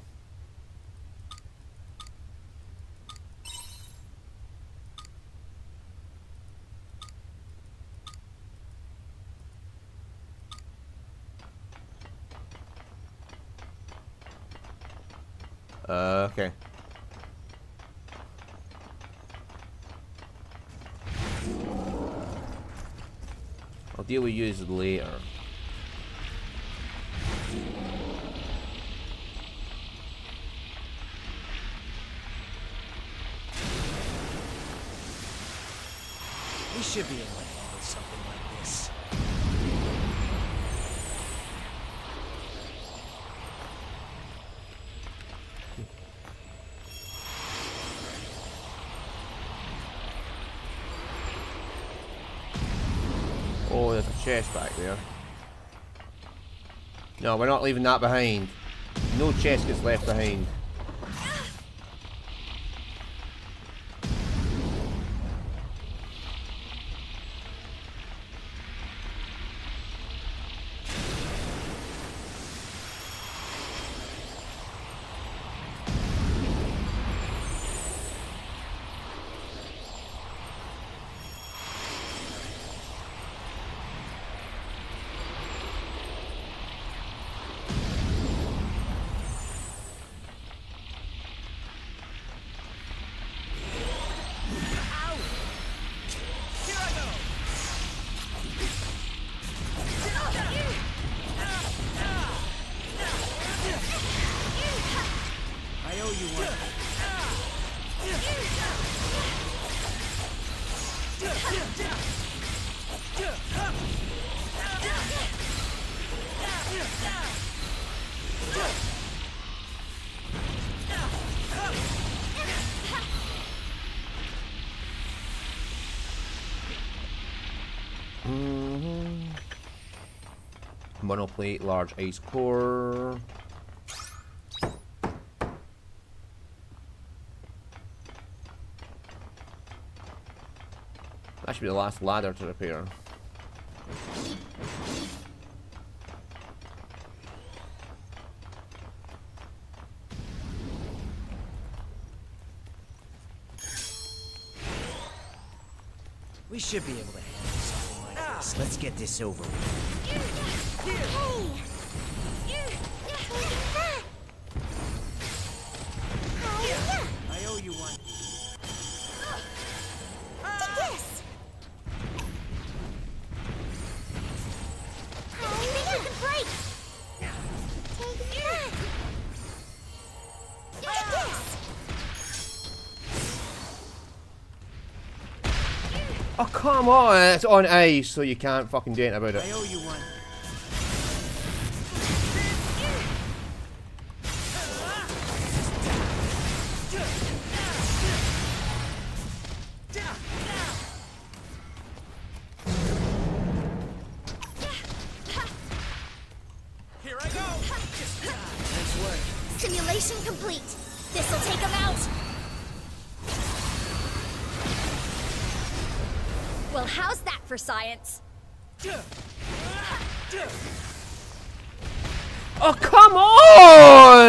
Okay. I'll deal with you later. We should be able to handle something like this. Oh, there's a chest back there. No, we're not leaving that behind. No chest gets left behind. I owe you one. Monoplate, large ice core. That should be the last ladder to repair. We should be able to handle something like this. Let's get this over with. I owe you one. Oh, come on. It's on ice, so you can't fucking do anything about I it. owe you one. Here I go. Nice work. Simulation complete. This'll take him out. Well, how's that for science? Oh, come on!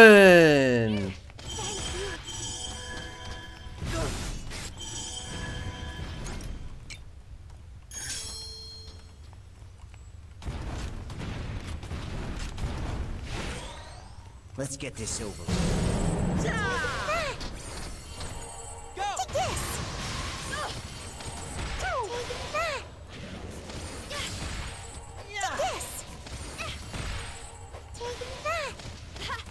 Let's get this over. Take this. Take this. Take that.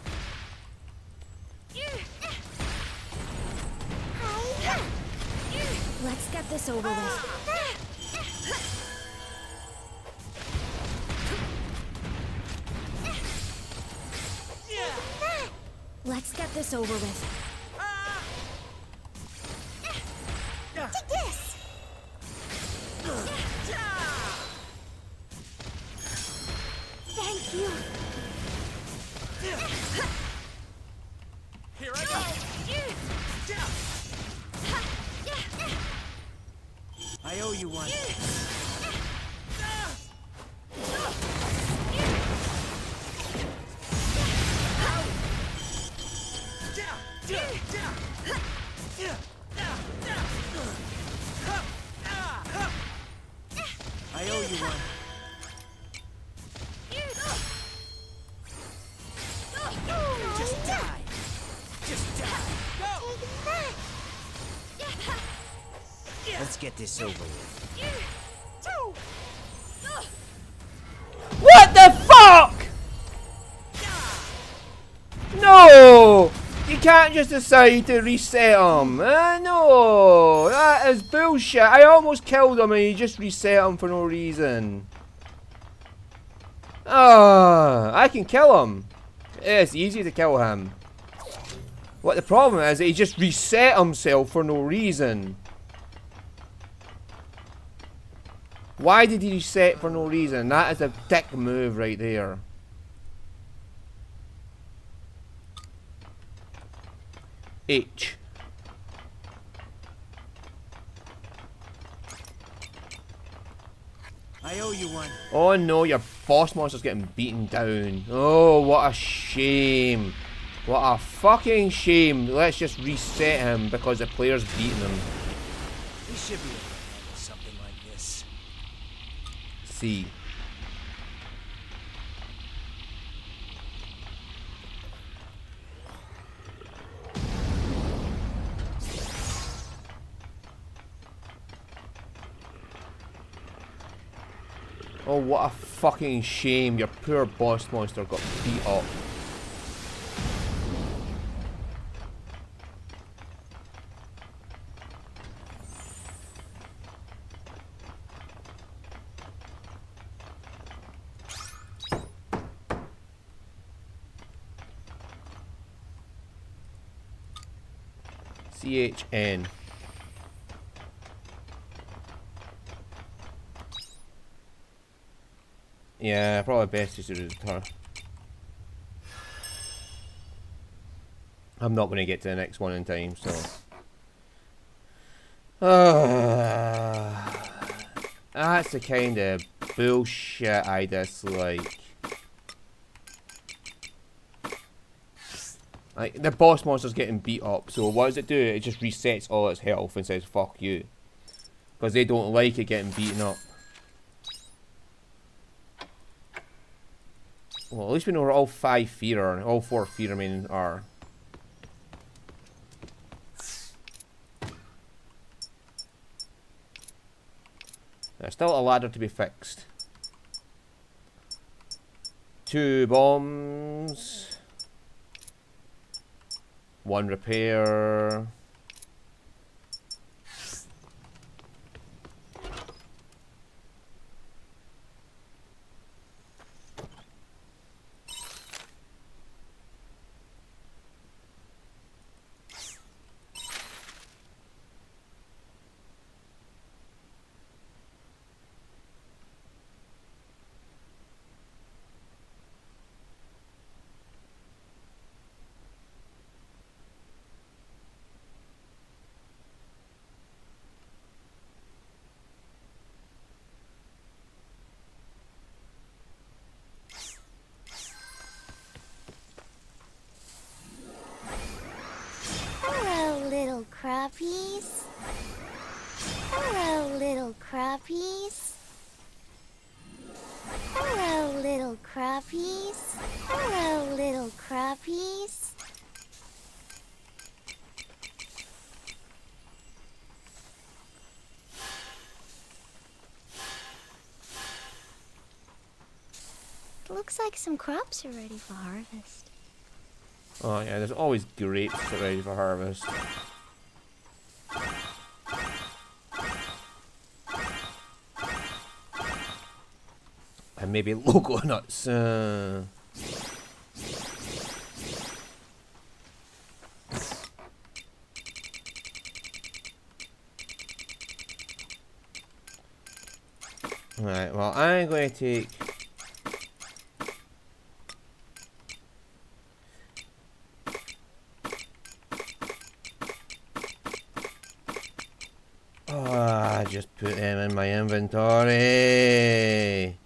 Let's get this over with. Let's get this over with. Take this. Thank you. Here I go. I owe you one. I owe you one. Just die. Just die. Let's get this over with. What the fuck? No! You can't just decide to reset him. No! That is bullshit. I almost killed him and you just reset him for no reason. I can kill him. It's easy to kill him. What the problem is that he just reset himself for no reason. Why did he reset for no reason? That is a dick move right there. H. I owe you one. Oh no, your boss monster's getting beaten down. Oh, what a shame. What a fucking shame. Let's just reset him because the player's beating him. We should be able to handle something like this. C. Oh, what a fucking shame. Your poor boss monster got beat up. CHN. Yeah, probably best just to return. I'm not going to get to the next one in time, so. That's the kind of bullshit I dislike. Like, the boss monster's getting beat up, so what does it do? It just resets all its health and says, fuck you. Because they don't like it getting beaten up. Well, at least we know where all 5 feet are, and all 4 feet remaining are. There's still a ladder to be fixed. 2 bombs. 1 repair. crappies. Hello, little crappies. Hello, little crappies. Hello, little crappies. Looks like some crops are ready for harvest. Oh yeah, there's always grapes ready for harvest. And maybe loco nuts. Right, well, I'm going to take... Oh, I just put them in my inventory.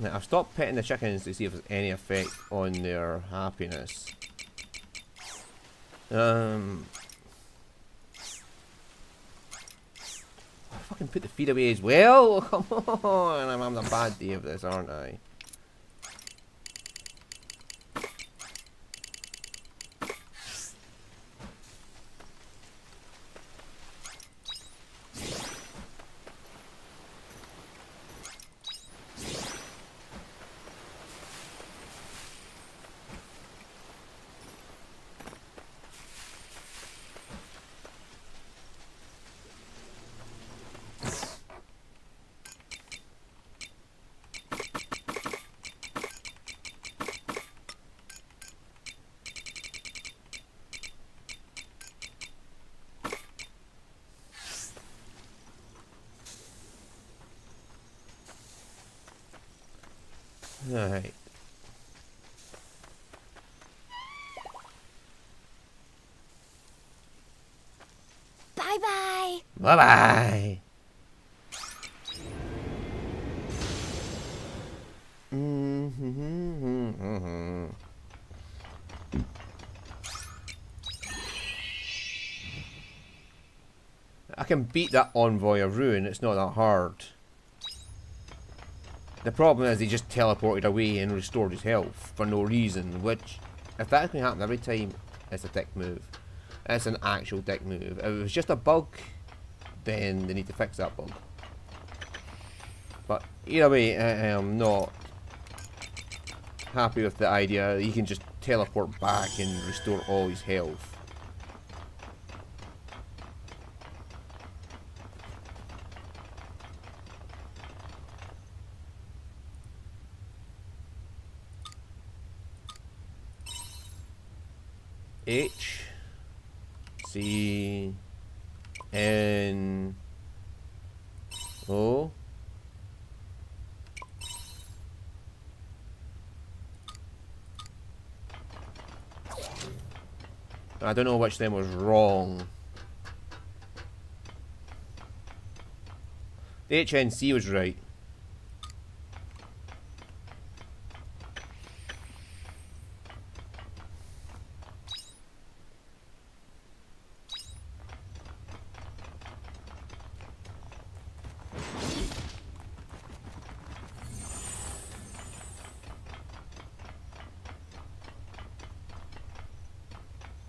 Now, I've stopped petting the chickens to see if there's any effect on their happiness. I fucking put the feed away as well. Come on, I'm having a bad day of this, aren't I? Alright. Bye-bye. Bye-bye. I can beat that Envoy of Ruin, it's not that hard. The problem is he just teleported away and restored his health for no reason, which, if that's going to happen every time, it's a dick move. It's an actual dick move. If it was just a bug, then they need to fix that bug. But either way, I am not happy with the idea that he can just teleport back and restore all his health. H C N O I don't know which them was wrong. The HNC was right.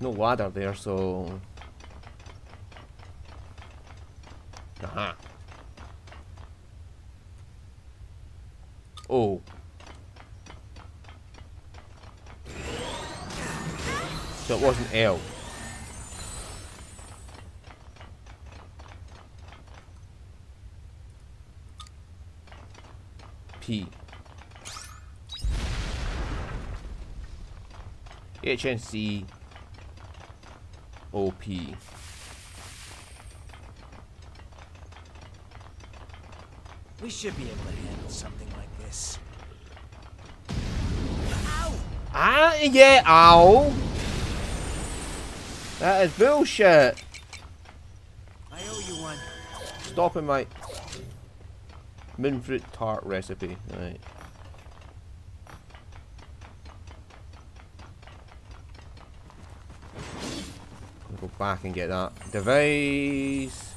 No ladder there, so... Aha. Oh. So it wasn't L. P. HNC. OP. We should be able to handle something like this. Ah, yeah, ow! That is bullshit! I owe you one. Stopping my moonfruit tart recipe. Right. Go back and get that device.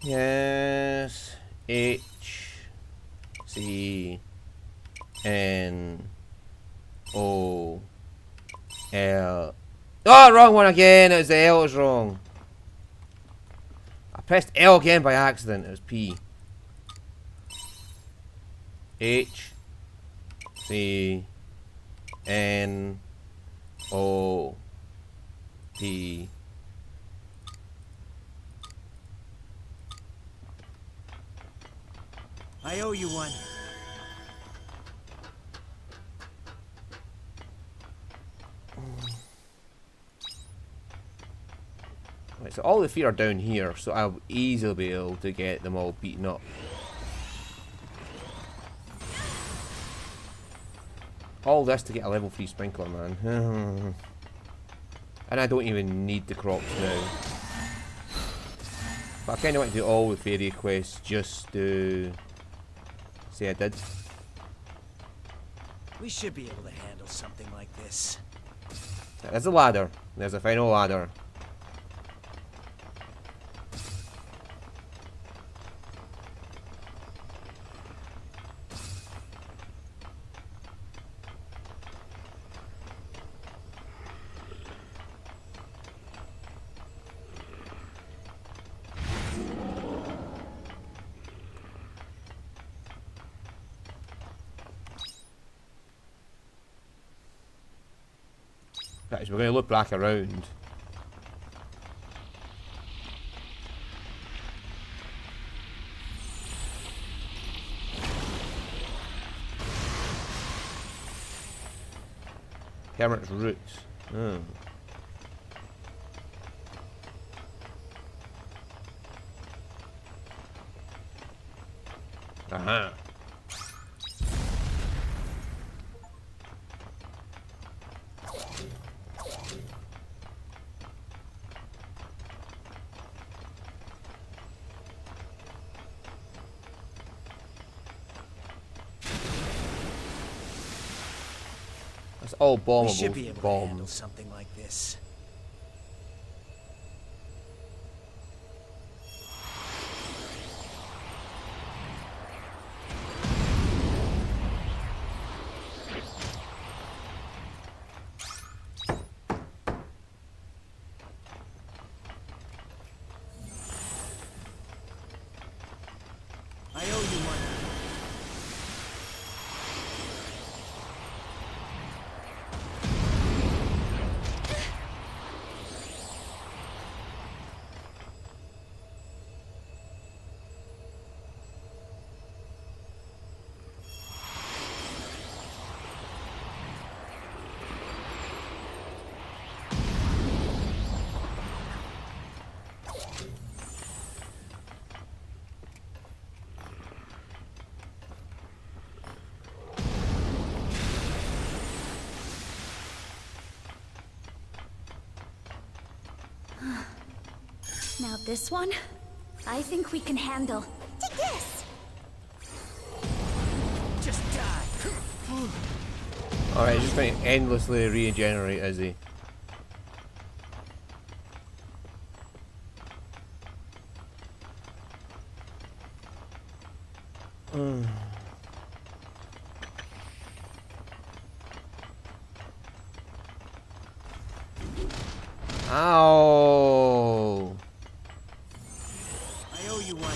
Yes. H C N O L. Oh, wrong one again. It was the L was wrong. I pressed L again by accident. It was P. H C N O P. I owe you one. Right, so all the feet are down here, so I'll easily be able to get them all beaten up. All this to get a level 3 sprinkler, man. And I don't even need the crops now. But I kind of want to do all the fairy quests just to say I did. We should be able to handle something like this. There's a ladder. There's a final ladder. Right, so we're going to look back around. Hermit's roots. Oh. Aha. That's all We should be able bombable to handle bombs. something like this. I owe you one. Now this one, I think we can handle. Take this! Just die. Alright, he's just going to endlessly regenerate, is he? Ow! I owe you one.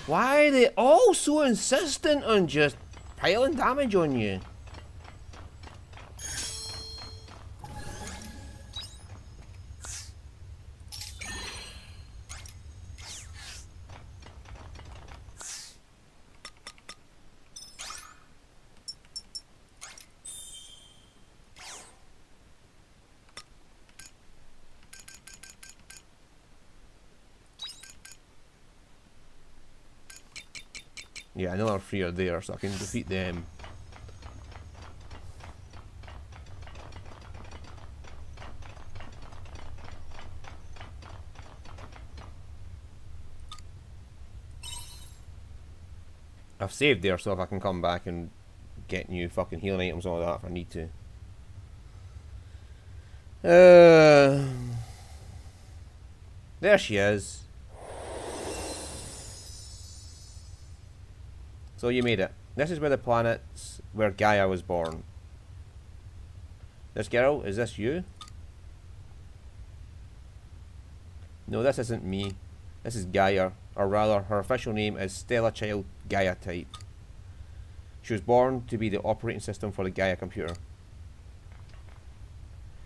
Why are they all so insistent on just piling damage on you? Yeah, another 3 are there, so I can defeat them. I've saved there, so if I can come back and get new fucking healing items and all that if I need to. There she is. So you made it. This is where the planets where Gaia was born. This girl, is this you? No, this isn't me. This is Gaia, or rather, her official name is Stella Child Gaia Type. She was born to be the operating system for the Gaia computer.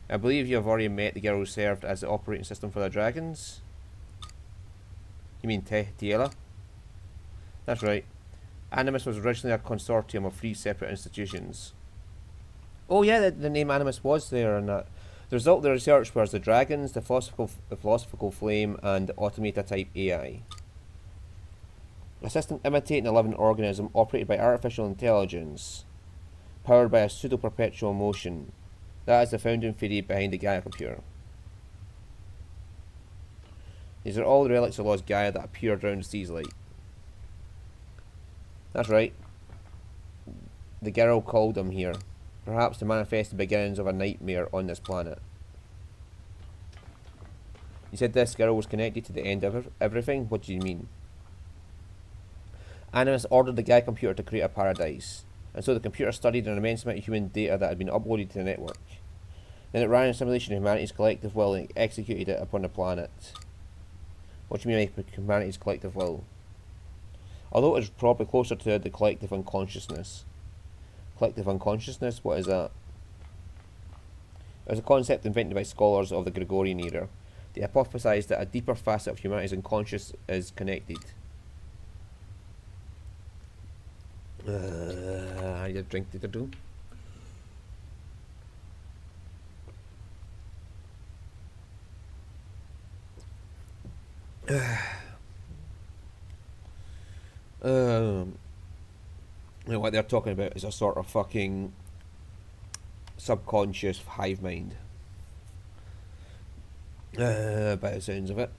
I believe you have already met the girl who served as the operating system for the dragons. You mean Tiela? That's right. Animus was originally a consortium of 3 separate institutions. Oh yeah, the name Animus was there, and the result of the research was the dragons, the philosophical flame, and the automata type AI. A system imitating a living organism operated by artificial intelligence, powered by a pseudo-perpetual motion. That is the founding theory behind the Gaia computer. These are all the relics of lost Gaia that appeared around the sea's light. That's right. The girl called them here, perhaps to manifest the beginnings of a nightmare on this planet. You said this girl was connected to the end of everything? What do you mean? Animus ordered the Gaia computer to create a paradise, and so the computer studied an immense amount of human data that had been uploaded to the network. Then it ran a simulation of humanity's collective will and executed it upon the planet. What do you mean by humanity's collective will? Although it is probably closer to the collective unconsciousness. Collective unconsciousness? What is that? It was a concept invented by scholars of the Gregorian era. They hypothesized that a deeper facet of humanity's unconscious is connected. I need a drink to do. What they're talking about is a sort of fucking subconscious hive mind. By the sounds of it.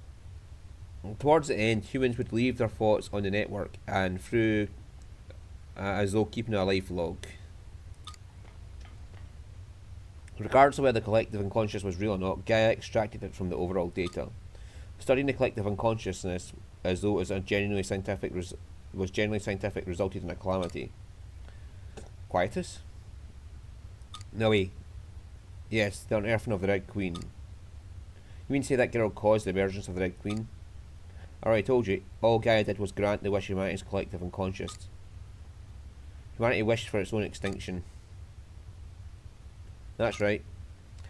Towards the end, humans would leave their thoughts on the network and through as though keeping a life log. Regardless of whether the collective unconscious was real or not, Gaia extracted it from the overall data. Studying the collective unconsciousness as though it was genuinely scientific resulted in a calamity. Quietus? No way. Yes, the unearthing of the Red Queen. You mean to say that girl caused the emergence of the Red Queen? Alright, I told you, all Gaia did was grant the wish of humanity's collective unconscious. Humanity wished for its own extinction. That's right.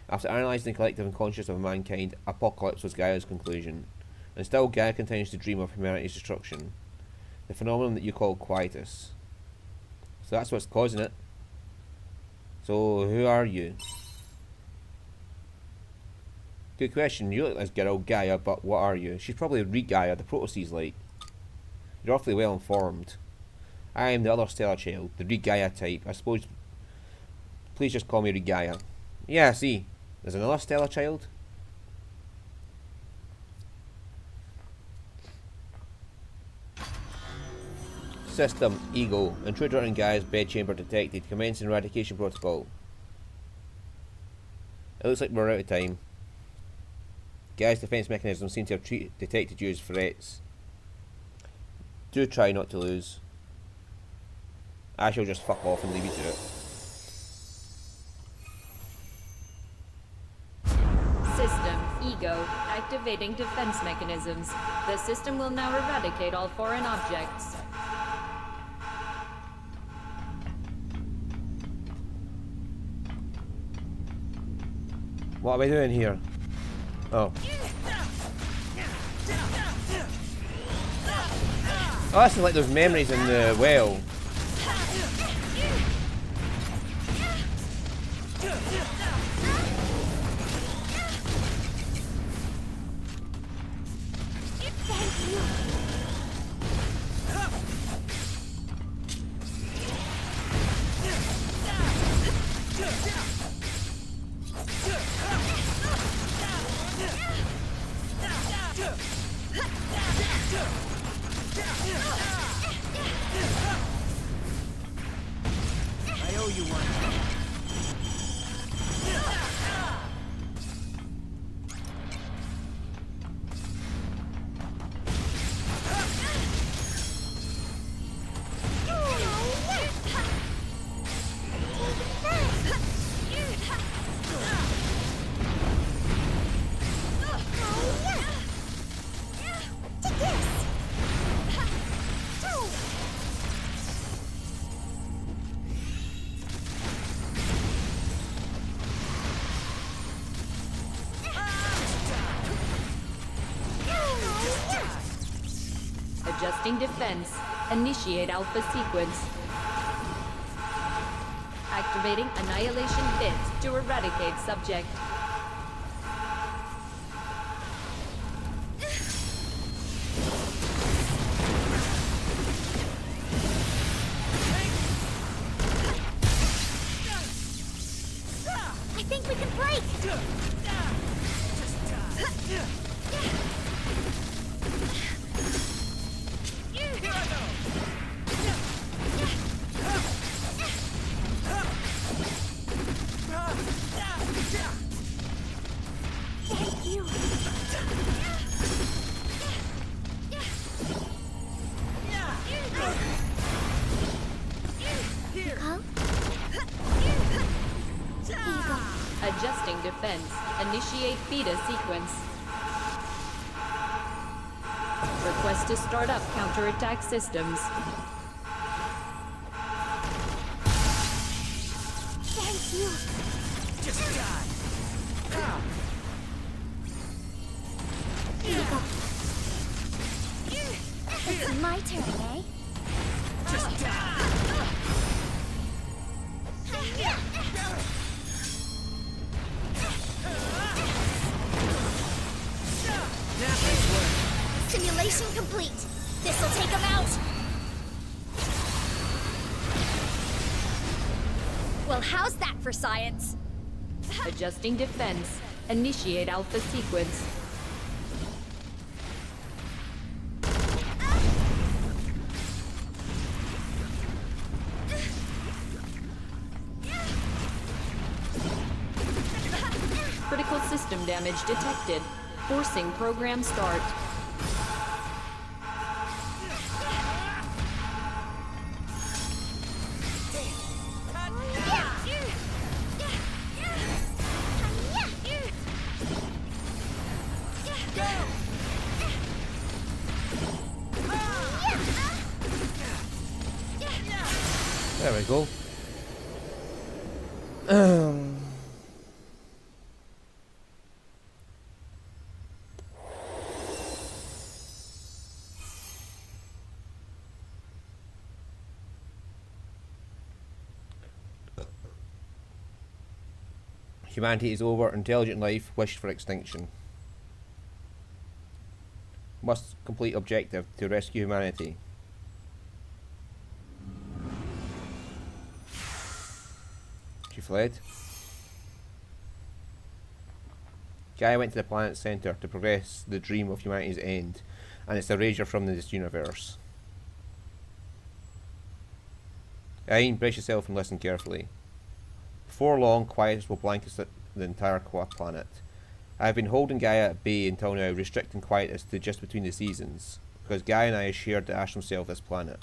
After analysing the collective unconscious of mankind, apocalypse was Gaia's conclusion. And still Gaia continues to dream of humanity's destruction. The phenomenon that you call quietus. So that's what's causing it. So who are you? Good question. You look like this girl Gaia, but what are you? She's probably Re-Gaia, the Proto-Seas like. You're awfully well informed. I am the other Stella Child, the Re-Gaia type. I suppose. Please just call me Re-Gaia. Yeah, see. There's another Stella Child. System, Ego. Intruder in Gaia's bedchamber detected. Commencing eradication protocol. It looks like we're out of time. Gaia's defense mechanisms seem to have detected you as threats. Do try not to lose. I shall just fuck off and leave you to it. System, Ego, activating defense mechanisms. The system will now eradicate all foreign objects. What are we doing here? Oh. Oh, that's like those memories in the well. you want. Adjusting defense. Initiate alpha sequence. Activating annihilation bits to eradicate subject. I think we can break! Thank you. Nicole? Here you go. Adjusting defense. Initiate beta sequence. Request to start up counterattack systems. Thank you. Just die. Here you go. It's my turn, eh? Just die. Nothing's worth. Simulation complete. This'll take him out. Well, how's that for science? Adjusting defense. Initiate alpha sequence. Critical system damage detected. Forcing program start. There we go. Humanity is over. Intelligent life wished for extinction. Must complete objective to rescue humanity. She fled. Gaia went to the planet's centre to progress the dream of humanity's end, and it's a rager from this universe. Ayn, brace yourself and listen carefully. Before long, quiet will blanket the entire planet. I have been holding Gaia at bay until now, restricting quietness to just between the seasons, because Gaia and I shared the astral cell of this planet.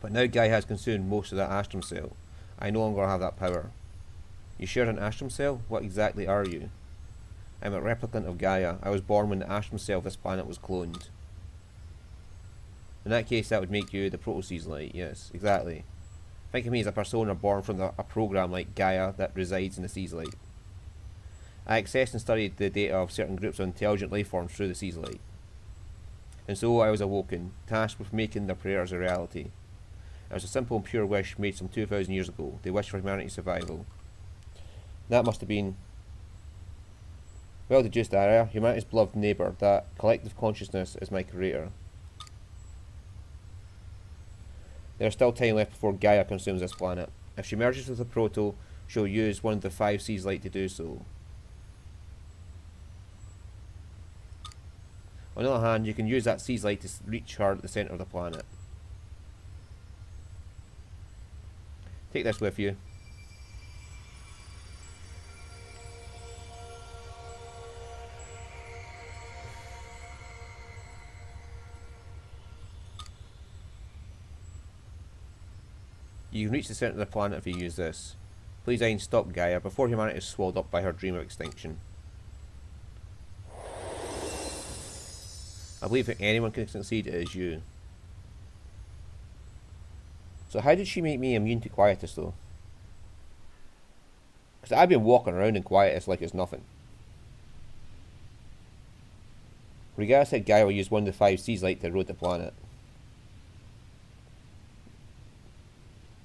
But now Gaia has consumed most of that astral cell. I no longer have that power. You shared an astral cell? What exactly are you? I'm a replicant of Gaia. I was born when the astral cell of this planet was cloned. In that case, that would make you the proto-seasonite. Yes, exactly. Think of me as a persona born from a program like Gaia that resides in the seasonite. I accessed and studied the data of certain groups of intelligent life forms through the seasonite. And so I was awoken, tasked with making their prayers a reality. It was a simple and pure wish made some 2,000 years ago. They wished for humanity's survival. That must have been well deduced, Arya. Humanity's beloved neighbour. That collective consciousness is my creator. There is still time left before Gaia consumes this planet. If she merges with the Proto, she'll use one of the 5 seaslight to do so. On the other hand, you can use that seaslight to reach her at the centre of the planet. Take this with you. You can reach the center of the planet if you use this. Please Ein, stop Gaia before humanity is swallowed up by her dream of extinction. I believe if anyone can succeed, it is you. So how did she make me immune to quietus though? Because I've been walking around in quietus like it's nothing. Regaia said Gaia will use 1 to 5 seas light to erode the planet.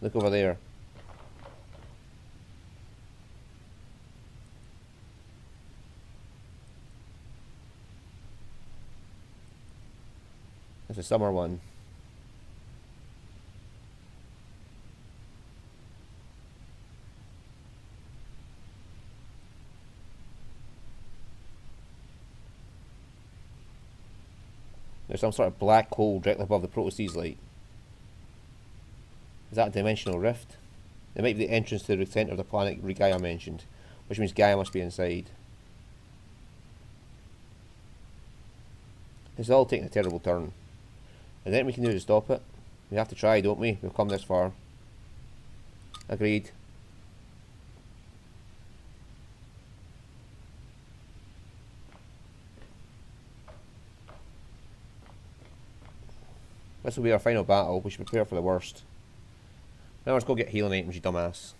Look over there. It's a summer one. There's some sort of black hole directly above the proto-seas light. Is that a dimensional rift? It might be the entrance to the centre of the planet Gaia mentioned, which means Gaia must be inside. This is all taking a terrible turn. Is there anything we can do to stop it? We have to try, don't we? We've come this far. Agreed. This will be our final battle. We should prepare for the worst. Now let's go get healing items, you dumbass.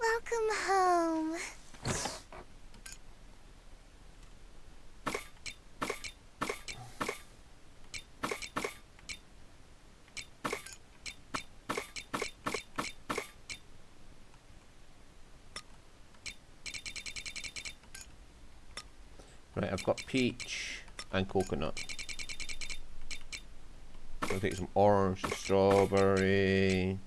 Welcome home. Right, I've got peach and coconut. I'm gonna take some orange and strawberry.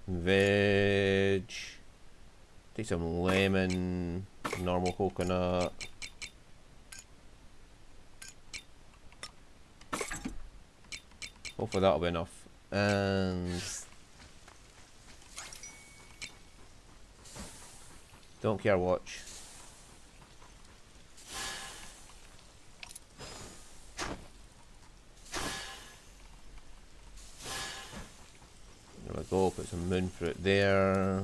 Veg. Take some lemon, normal coconut. Hopefully that'll be enough. And don't care watch. There we go, put some moon fruit there.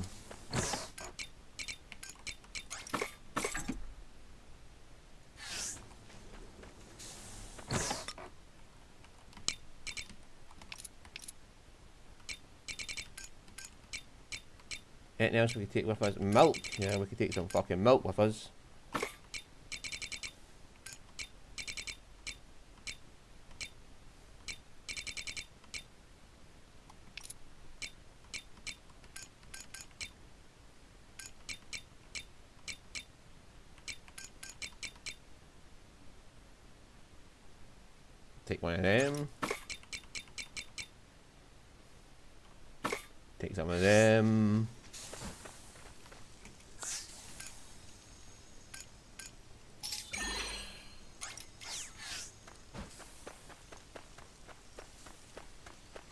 Anything else we could take with us? Milk. Yeah, we could take some fucking milk with us. Take one of them. Take some of them.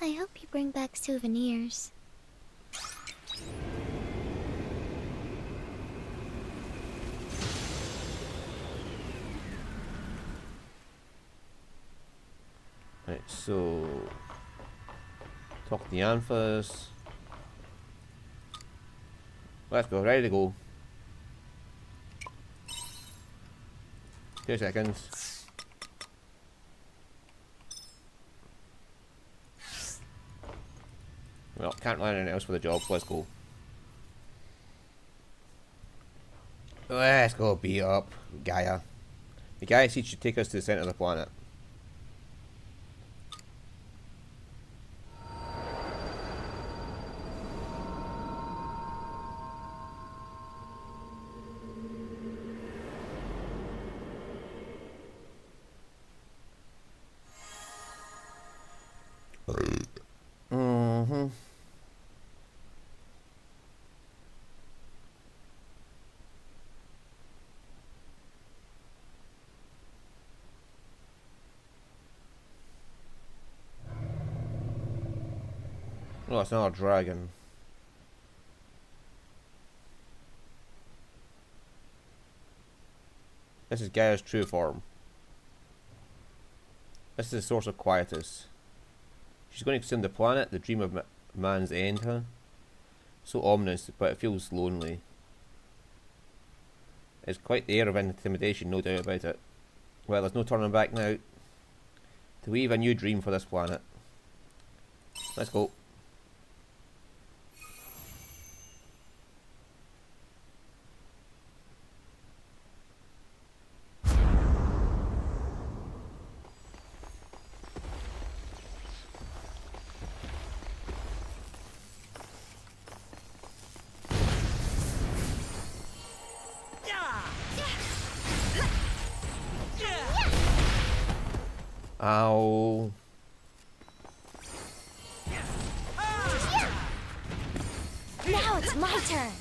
I hope you bring back souvenirs. Right, so talk to the Anthas. Let's go, ready to go. 2 seconds. Well, can't learn anything else for the job. Let's go. Let's go beat up Gaia. The Gaia seed should take us to the centre of the planet. Oh, it's another dragon. This is Gaia's true form. This is the source of quietus. She's going to consume the planet, the dream of man's end, huh? So ominous, but it feels lonely. It's quite the air of intimidation, no doubt about it. Well, there's no turning back now. To weave a new dream for this planet. Let's go. Ow. Now it's my turn.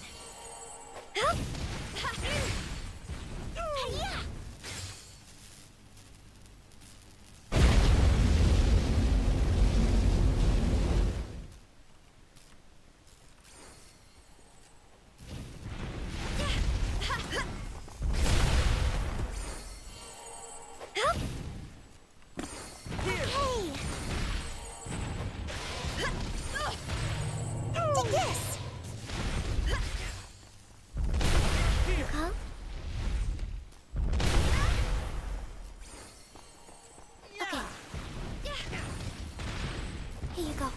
Here you go.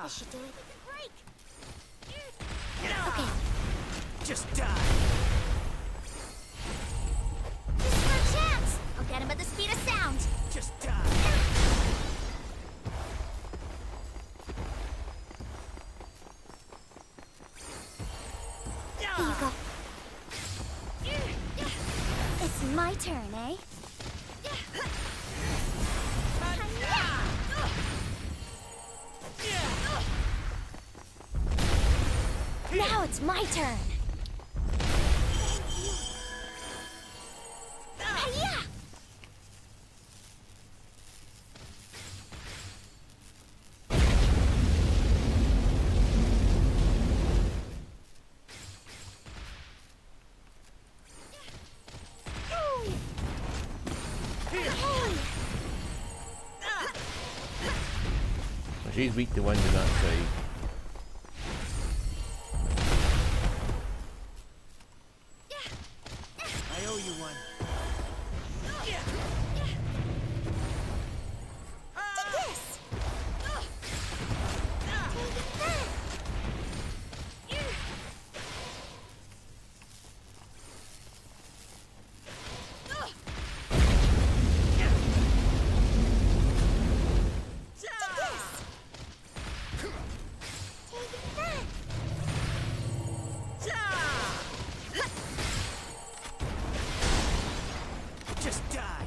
This should do it. Okay. Just die. This is our chance. I'll get him at the speed of sound. Just die. Here you go. It's my turn, eh? Now it's my turn. Hi-ya! She's weak to wind on that side. I owe you one. Take this! Just die.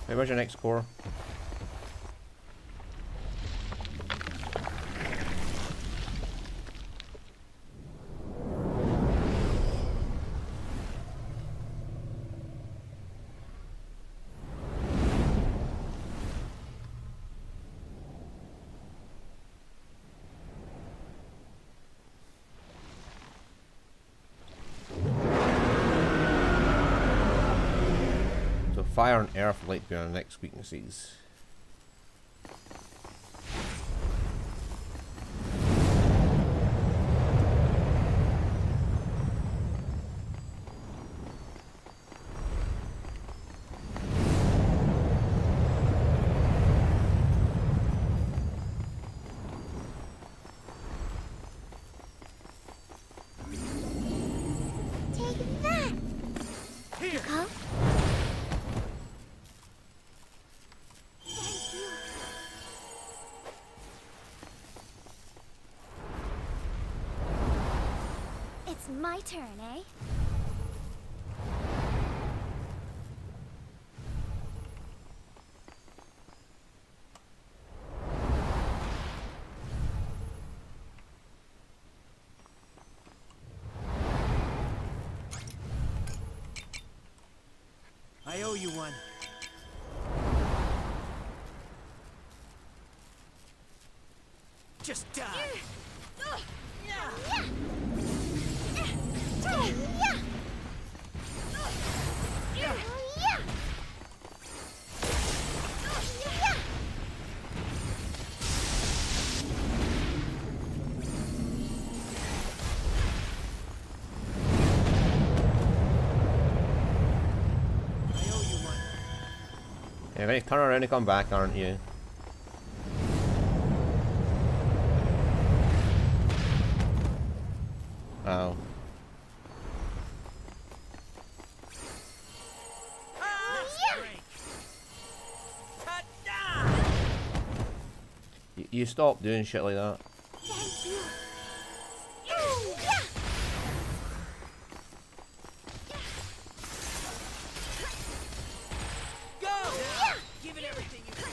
Hey, where's your next core? Fire and earth light be our next weaknesses. Take that! Here. Huh? It's my turn, eh? I owe you one. Just die. You're going to turn around and come back, aren't you? Oh. You stop doing shit like that. Thank you. Go! Give it everything you got.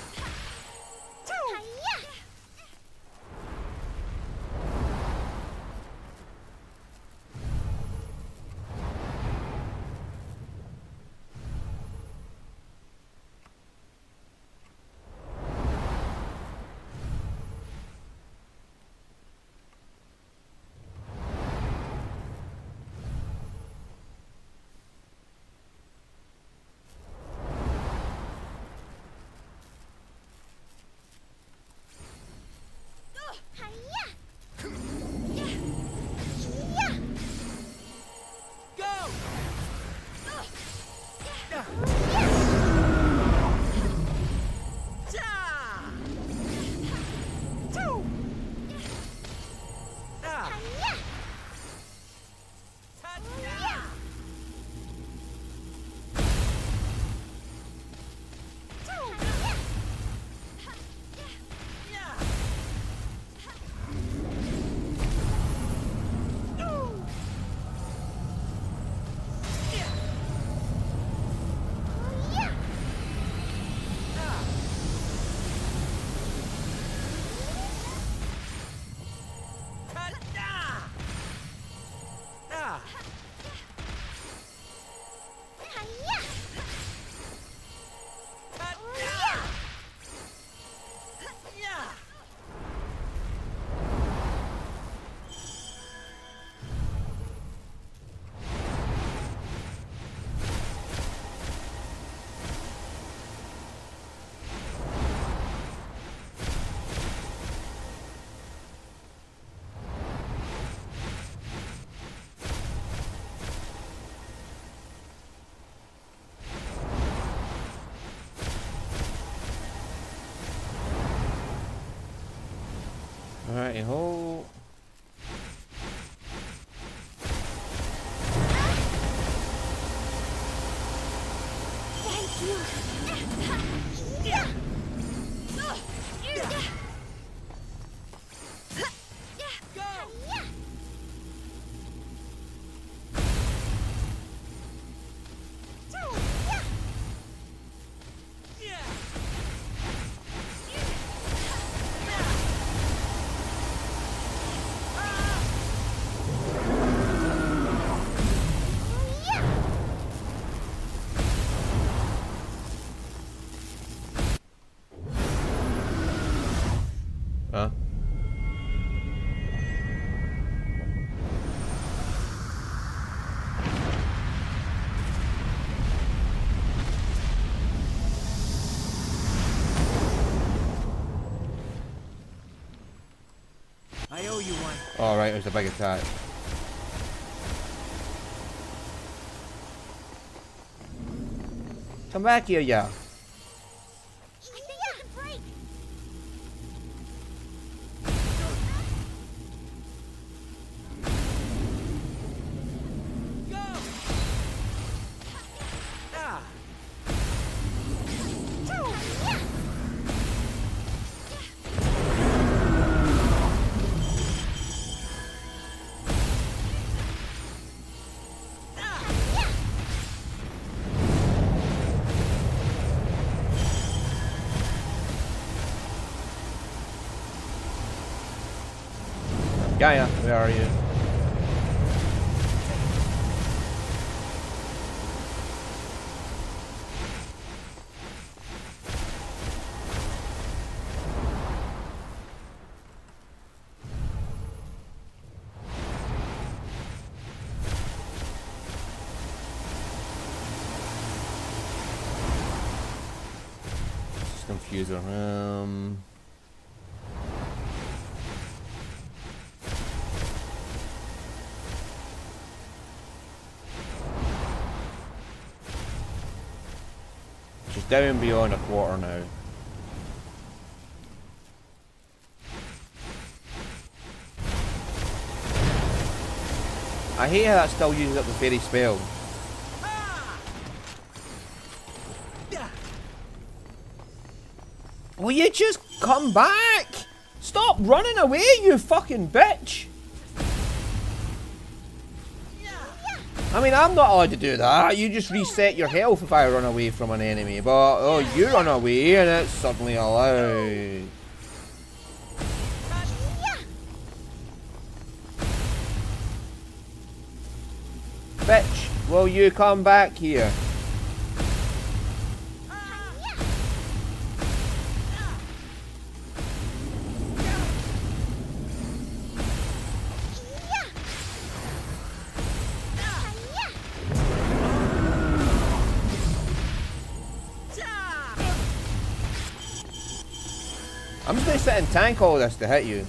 Alrighty ho. Thank you. Huh? I owe you one. Alright, it was a big attack. Come back here, yeah. I think I can break. Gaia, where are you? diffuser. She's down beyond a quarter now. I hate how that still uses up the fairy spell. Will you just come back? Stop running away, you fucking bitch! I mean, I'm not allowed to do that. You just reset your health if I run away from an enemy. But, oh, you run away and it's suddenly allowed. Bitch, will you come back here? I'm just gonna sit and tank all this to hit you.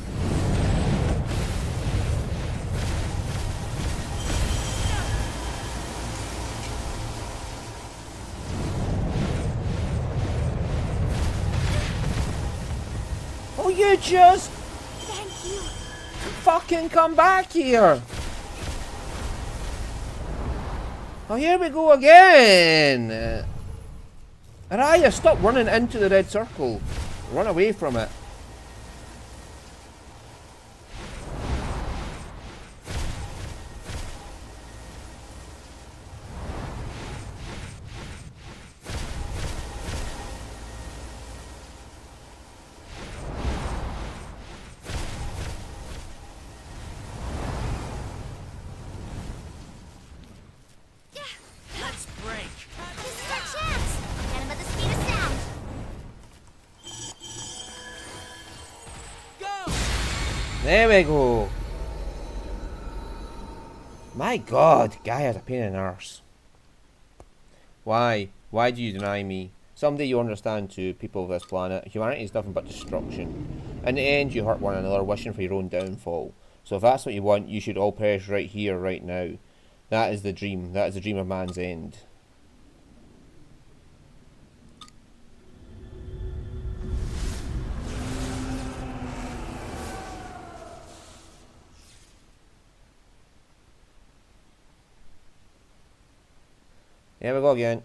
Oh, you just Thank you. fucking come back here. Oh, here we go again. Araya, stop running into the red circle. Run away from it. Let's break. This is our chance. Get him at the speed of sound. There we go. My god, Gaia's a pain in the arse. Why? Why do you deny me? Someday you'll understand too, people of this planet. Humanity is nothing but destruction. In the end, you hurt one another, wishing for your own downfall. So if that's what you want, you should all perish right here, right now. That is the dream. That is the dream of man's end. Here we go again.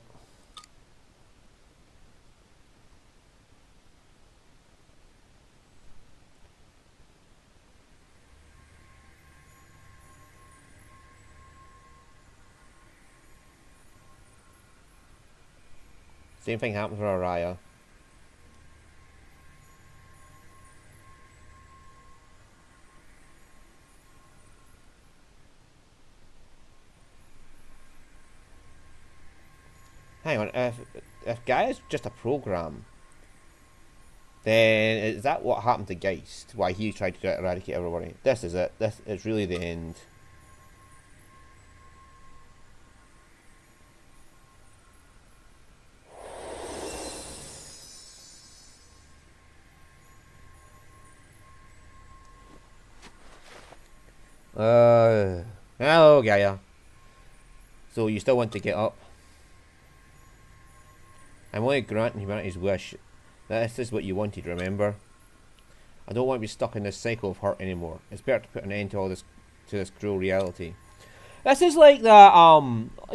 Same thing happens with Araya. Hang on, if Gaia's just a program, then is that what happened to Geist? Why he tried to eradicate everybody? This is it. This is really the end. Hello, Gaia. So you still want to get up? I'm only granting humanity's wish. This is what you wanted, remember? I don't want to be stuck in this cycle of hurt anymore. It's better to put an end to all this, to this cruel reality. This is like that,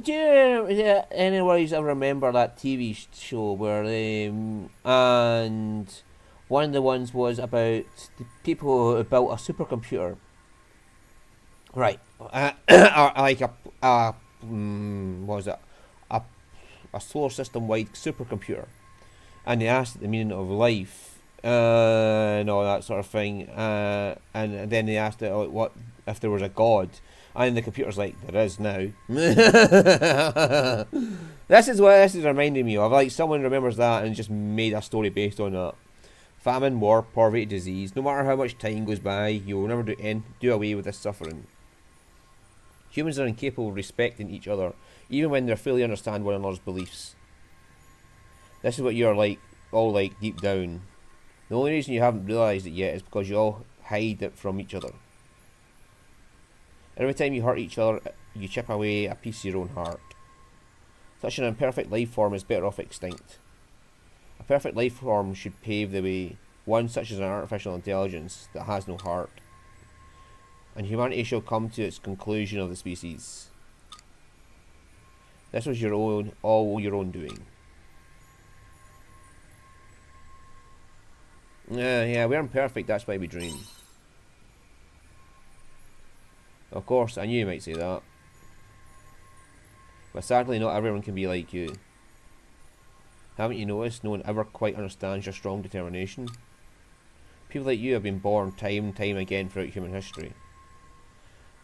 do you anybody's ever remember that TV show where they, and one of the ones was about the people who built a supercomputer. Right, like what was it? A solar system wide supercomputer, and they asked it the meaning of life and all that sort of thing, and then they asked it what if there was a god, and the computer's like, there is now. This is what this is reminding me of, like someone remembers that and just made a story based on that. Famine, war, poverty, disease, no matter how much time goes by, you will never do away with this suffering. Humans are incapable of respecting each other, even when they fully understand one another's beliefs. This is what you're like. all like deep down. The only reason you haven't realised it yet is because you all hide it from each other. Every time you hurt each other, you chip away a piece of your own heart. Such an imperfect life form is better off extinct. A perfect life form should pave the way, one such as an artificial intelligence that has no heart. And humanity shall come to its conclusion of the species. This was all your own doing. Yeah, we aren't perfect, that's why we dream. Of course, I knew you might say that. But sadly, not everyone can be like you. Haven't you noticed no one ever quite understands your strong determination? People like you have been born time and time again throughout human history.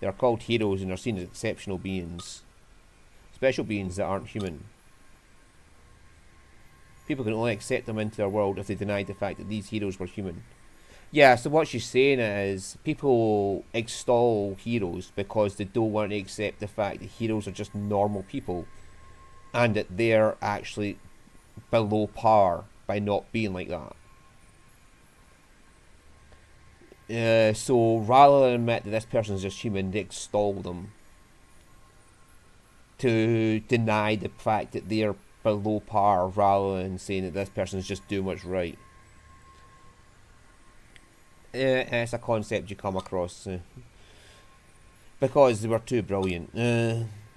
They are called heroes and are seen as exceptional beings. Special beings that aren't human. People can only accept them into their world if they deny the fact that these heroes were human. Yeah, so what she's saying is, people extol heroes because they don't want to accept the fact that heroes are just normal people. And that they're actually below par by not being like that. So rather than admit that this person is just human, they extol them to deny the fact that they're below par, rather than saying that this person is just doing what's right. It's a concept you come across because they were too brilliant.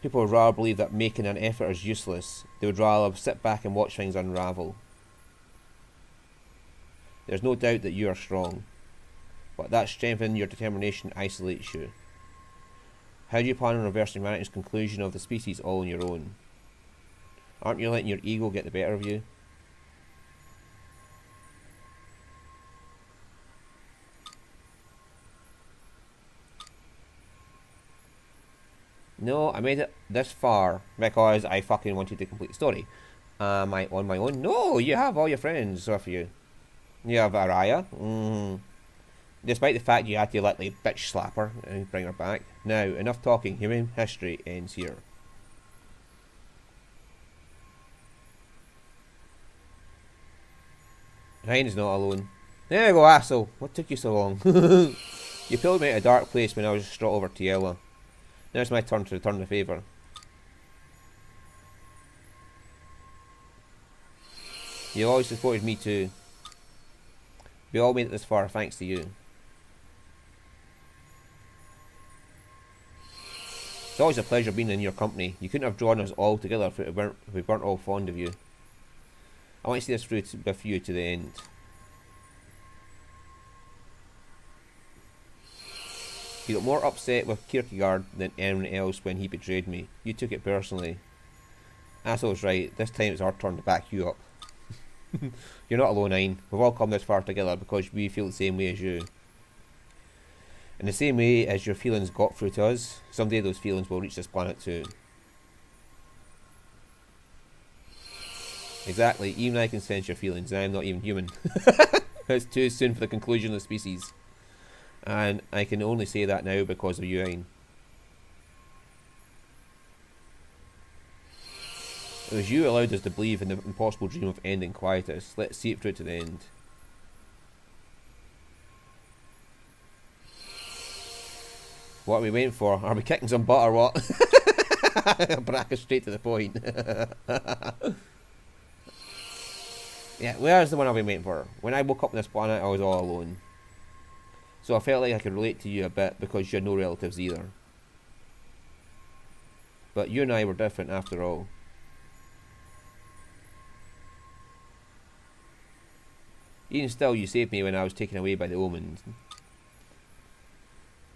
People would rather believe that making an effort is useless. They would rather sit back and watch things unravel. There's no doubt that you are strong, but that strength in your determination isolates you. How do you plan on reversing humanity's conclusion of the species all on your own? Aren't you letting your ego get the better of you? No, I made it this far because I fucking wanted to complete the story. Am I on my own? No, you have all your friends with you. You have Araya. Despite the fact you had to let the bitch slap her and bring her back. Now, enough talking. Human history ends here. Ryan is not alone. There you go, asshole. What took you so long? You pulled me out of a dark place when I was distraught over Tiela. Now it's my turn to return the favour. You always supported me too. We all made it this far thanks to you. It's always a pleasure being in your company. You couldn't have drawn us all together if we weren't all fond of you. I want to see this through with you to the end. You got more upset with Kierkegaard than anyone else when he betrayed me. You took it personally. Asshole's right, this time it's our turn to back you up. You're not alone, Ein. We've all come this far together because we feel the same way as you. In the same way as your feelings got through to us, someday those feelings will reach this planet too. Exactly, even I can sense your feelings, and I'm not even human. It's too soon for the conclusion of the species. And I can only say that now because of you, Ein. It was you who allowed us to believe in the impossible dream of ending Quietus. Let's see it through to the end. What are we waiting for? Are we kicking some butt or what? Brack is straight to the point. Yeah, where's the one I've been waiting for? When I woke up on this planet, I was all alone. So I felt like I could relate to you a bit because you had no relatives either. But you and I were different after all. Even still, you saved me when I was taken away by the omens.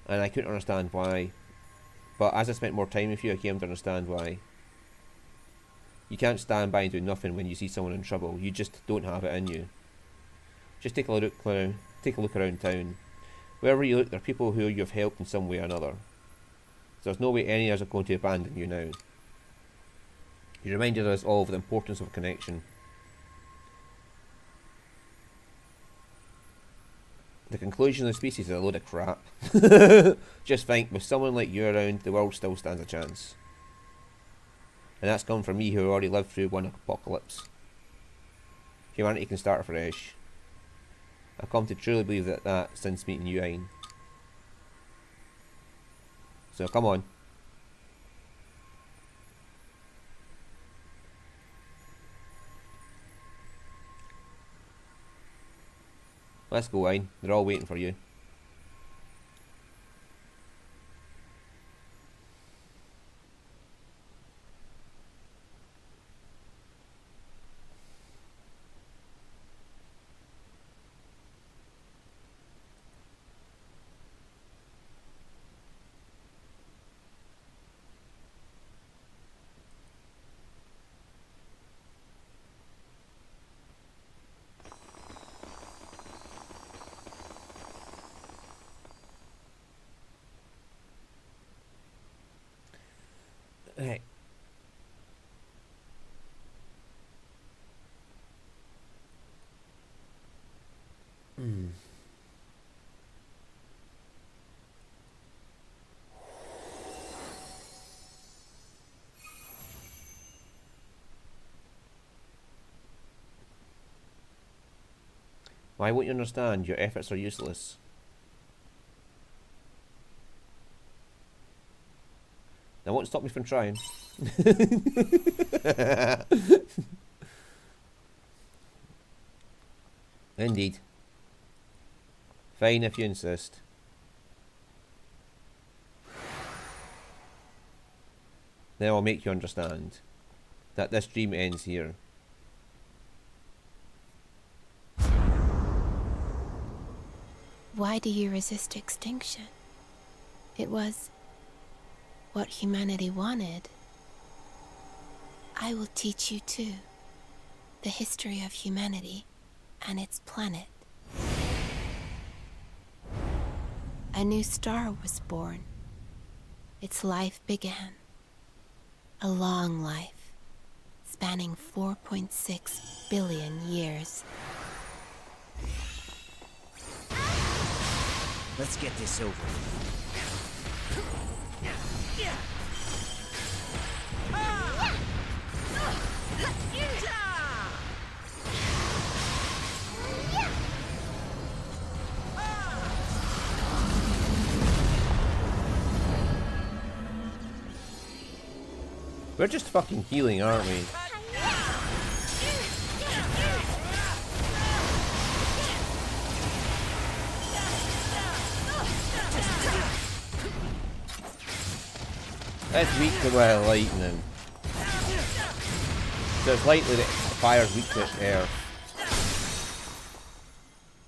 And I couldn't understand why. But as I spent more time with you, I came to understand why. You can't stand by and do nothing when you see someone in trouble. You just don't have it in you. Just take a look around town. Wherever you look, there are people who you've helped in some way or another. So there's no way any of us are going to abandon you now. You reminded us all of the importance of connection. The conclusion of the species is a load of crap. Just think, with someone like you around, the world still stands a chance. And that's come from me who already lived through one apocalypse. Humanity can start afresh. I've come to truly believe that since meeting you, Ein. So come on. Let's go, Ein. They're all waiting for you. Right. Why won't you understand? Your efforts are useless. That won't stop me from trying. Indeed. Fine if you insist. Then I'll make you understand that this dream ends here. Why do you resist extinction? It was what humanity wanted. I will teach you too, the history of humanity and its planet. A new star was born. Its life began. A long life, spanning 4.6 billion years. Let's get this over with. We're just fucking healing, aren't we? It's weak to lightning. So it's likely that fire's weak to air.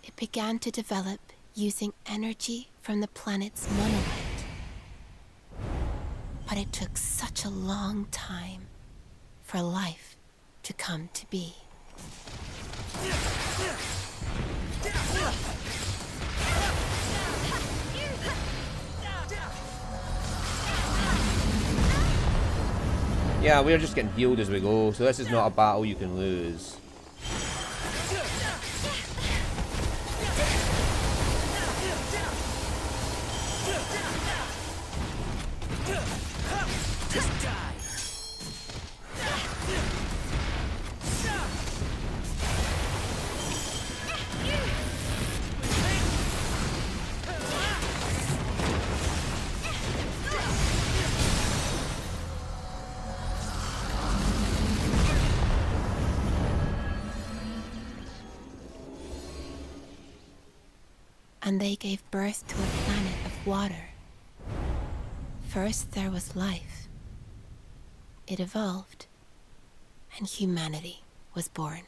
It began to develop using energy from the planet's monolith. But it took such a long time for life to come to be. Yeah, we're just getting healed as we go, so this is not a battle you can lose. And they gave birth to a planet of water. First there was life. It evolved, and humanity was born.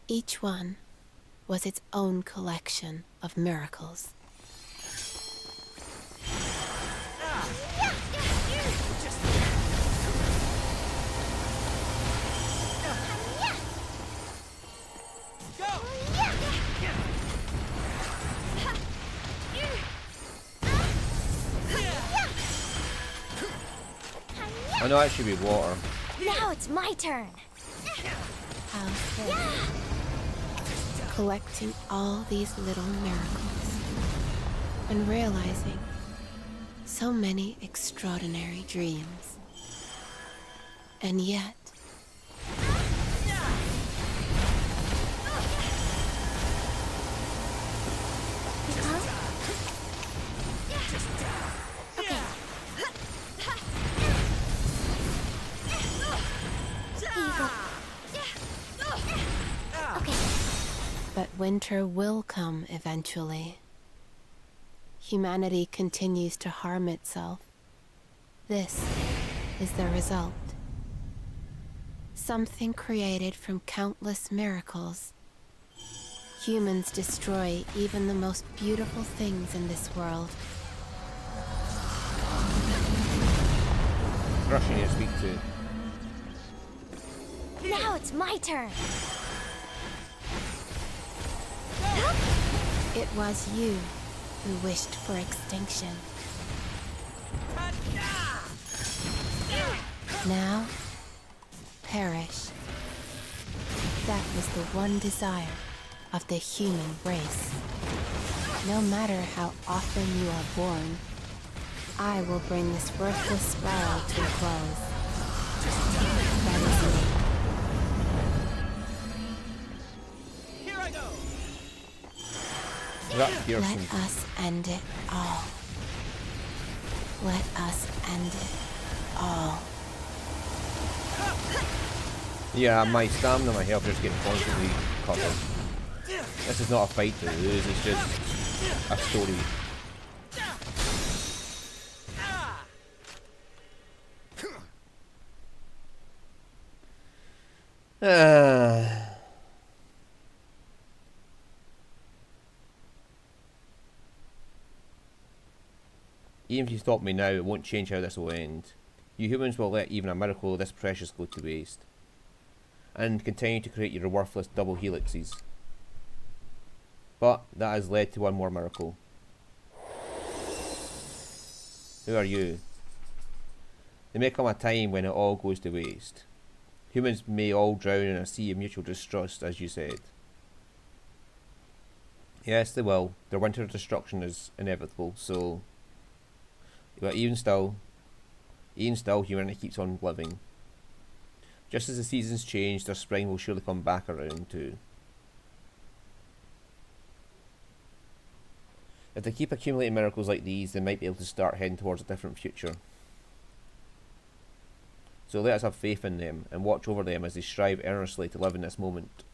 Each one was its own collection of miracles. I know it should be water. Now it's my turn. Collecting all these little miracles and realizing so many extraordinary dreams. And yet, But winter will come eventually. Humanity continues to harm itself. This is the result. Something created from countless miracles. Humans destroy even the most beautiful things in this world. Rushing you to speak to. Now it's my turn. It was you who wished for extinction. Now, perish. That was the one desire of the human race. No matter how often you are born, I will bring this worthless spiral to a close. That is me. Here I go. That Let Pearson. us end it all. Let us end it all. Yeah, my stamina and my health just getting constantly cut off. This is not a fight to lose, it's just a story. Even if you stop me now, it won't change how this will end. You humans will let even a miracle this precious go to waste. And continue to create your worthless double helixes. But that has led to one more miracle. Who are you? There may come a time when it all goes to waste. Humans may all drown in a sea of mutual distrust, as you said. Yes, they will. Their winter destruction is inevitable, so... But even still, humanity keeps on living. Just as the seasons change, their spring will surely come back around too. If they keep accumulating miracles like these, they might be able to start heading towards a different future. So let us have faith in them and watch over them as they strive earnestly to live in this moment.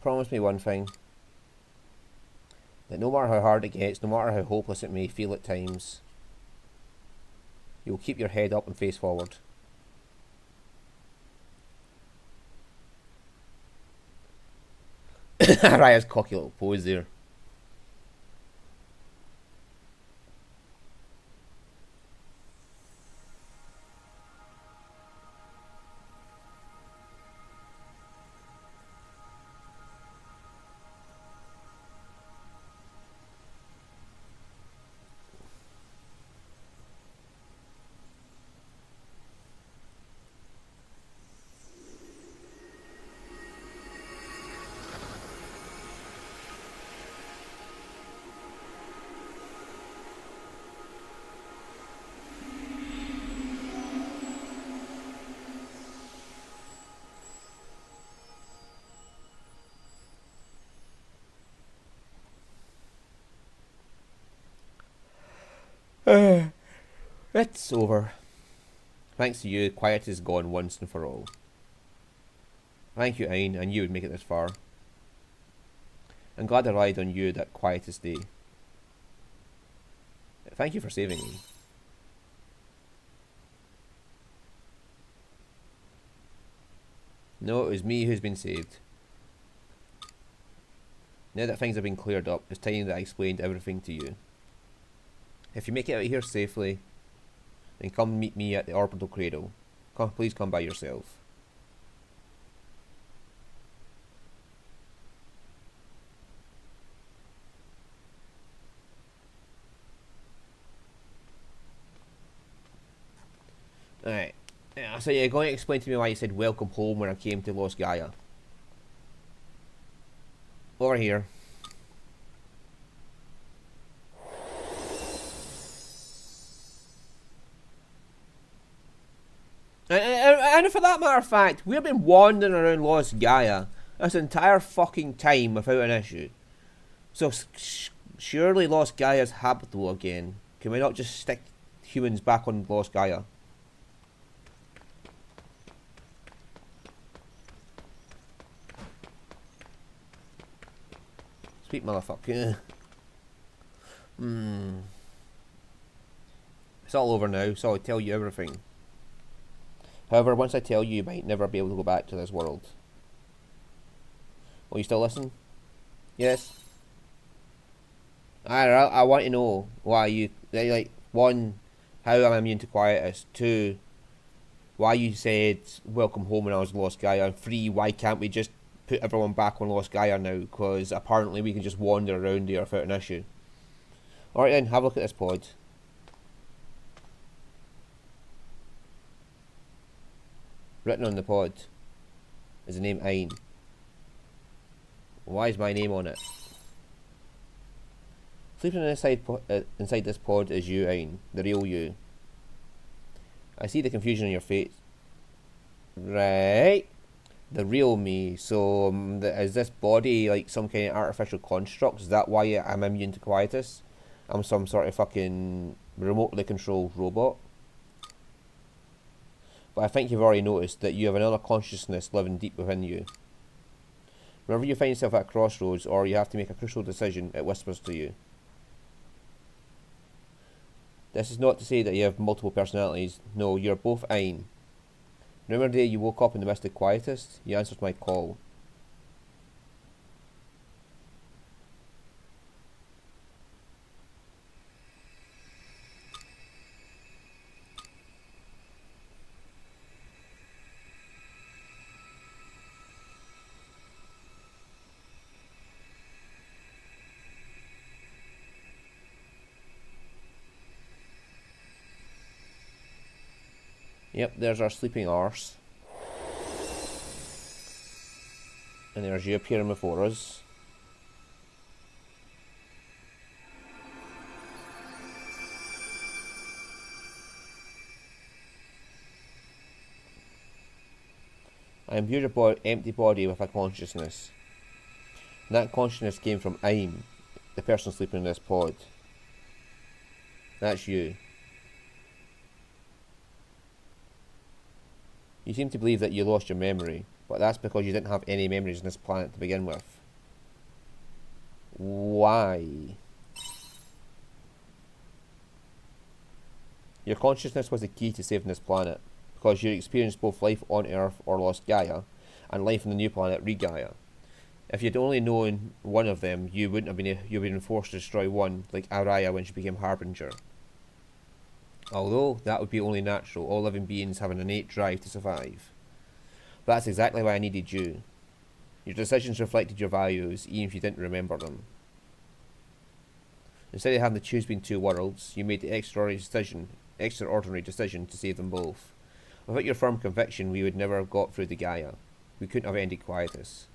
Promise me one thing. That no matter how hard it gets, no matter how hopeless it may feel at times, you'll keep your head up and face forward. Raya's cocky little pose there. It's over. Thanks to you, quiet is gone once and for all. Thank you, Ain, I knew you would make it this far. I'm glad I relied on you that quietest day. Thank you for saving me. No, it was me who's been saved. Now that things have been cleared up, it's time that I explained everything to you. If you make it out of here safely, then come meet me at the orbital cradle. Please come by yourself. Alright. So you're going to explain to me why you said welcome home when I came to Lost Gaia. Over here. And for that matter of fact, we've been wandering around Lost Gaia this entire fucking time without an issue. So surely Lost Gaia's habitable again. Can we not just stick humans back on Lost Gaia. Sweet motherfucker. It's all over now, so I'll tell you everything. However, once I tell you, you might never be able to go back to this world. Will you still listen? Yes? I want to know why you, like, one, how I'm immune to quietus, two, why you said welcome home when I was Lost Gaia, and three, why can't we just put everyone back on Lost Gaia now, because apparently we can just wander around here without an issue. Alright then, have a look at this pod. Written on the pod is the name Ein. Why is my name on it? Sleeping inside this pod is you, Ein, the real you. I see the confusion on your face. Right. The real me. So, is this body like some kind of artificial construct? Is that why I'm immune to quietus? I'm some sort of fucking remotely controlled robot? But I think you've already noticed that you have another consciousness living deep within you. Whenever you find yourself at a crossroads or you have to make a crucial decision, it whispers to you. This is not to say that you have multiple personalities. No, you're both Ein. Remember the day you woke up in the mystic quietus? You answered my call. Yep, there's our sleeping arse. And there's you appearing before us. I imbued your empty body with a consciousness. And that consciousness came from Ein, the person sleeping in this pod. That's you. You seem to believe that you lost your memory, but that's because you didn't have any memories on this planet to begin with. Why? Your consciousness was the key to saving this planet, because you experienced both life on Earth or Lost Gaia, and life on the new planet Regaia. If you'd only known one of them, you wouldn't have been forced to destroy one, like Araya when she became Harbinger. Although, that would be only natural, all living beings have an innate drive to survive. But that's exactly why I needed you. Your decisions reflected your values, even if you didn't remember them. Instead of having to choose between two worlds, you made the extraordinary decision to save them both. Without your firm conviction, we would never have got through to Gaia. We couldn't have ended quietus.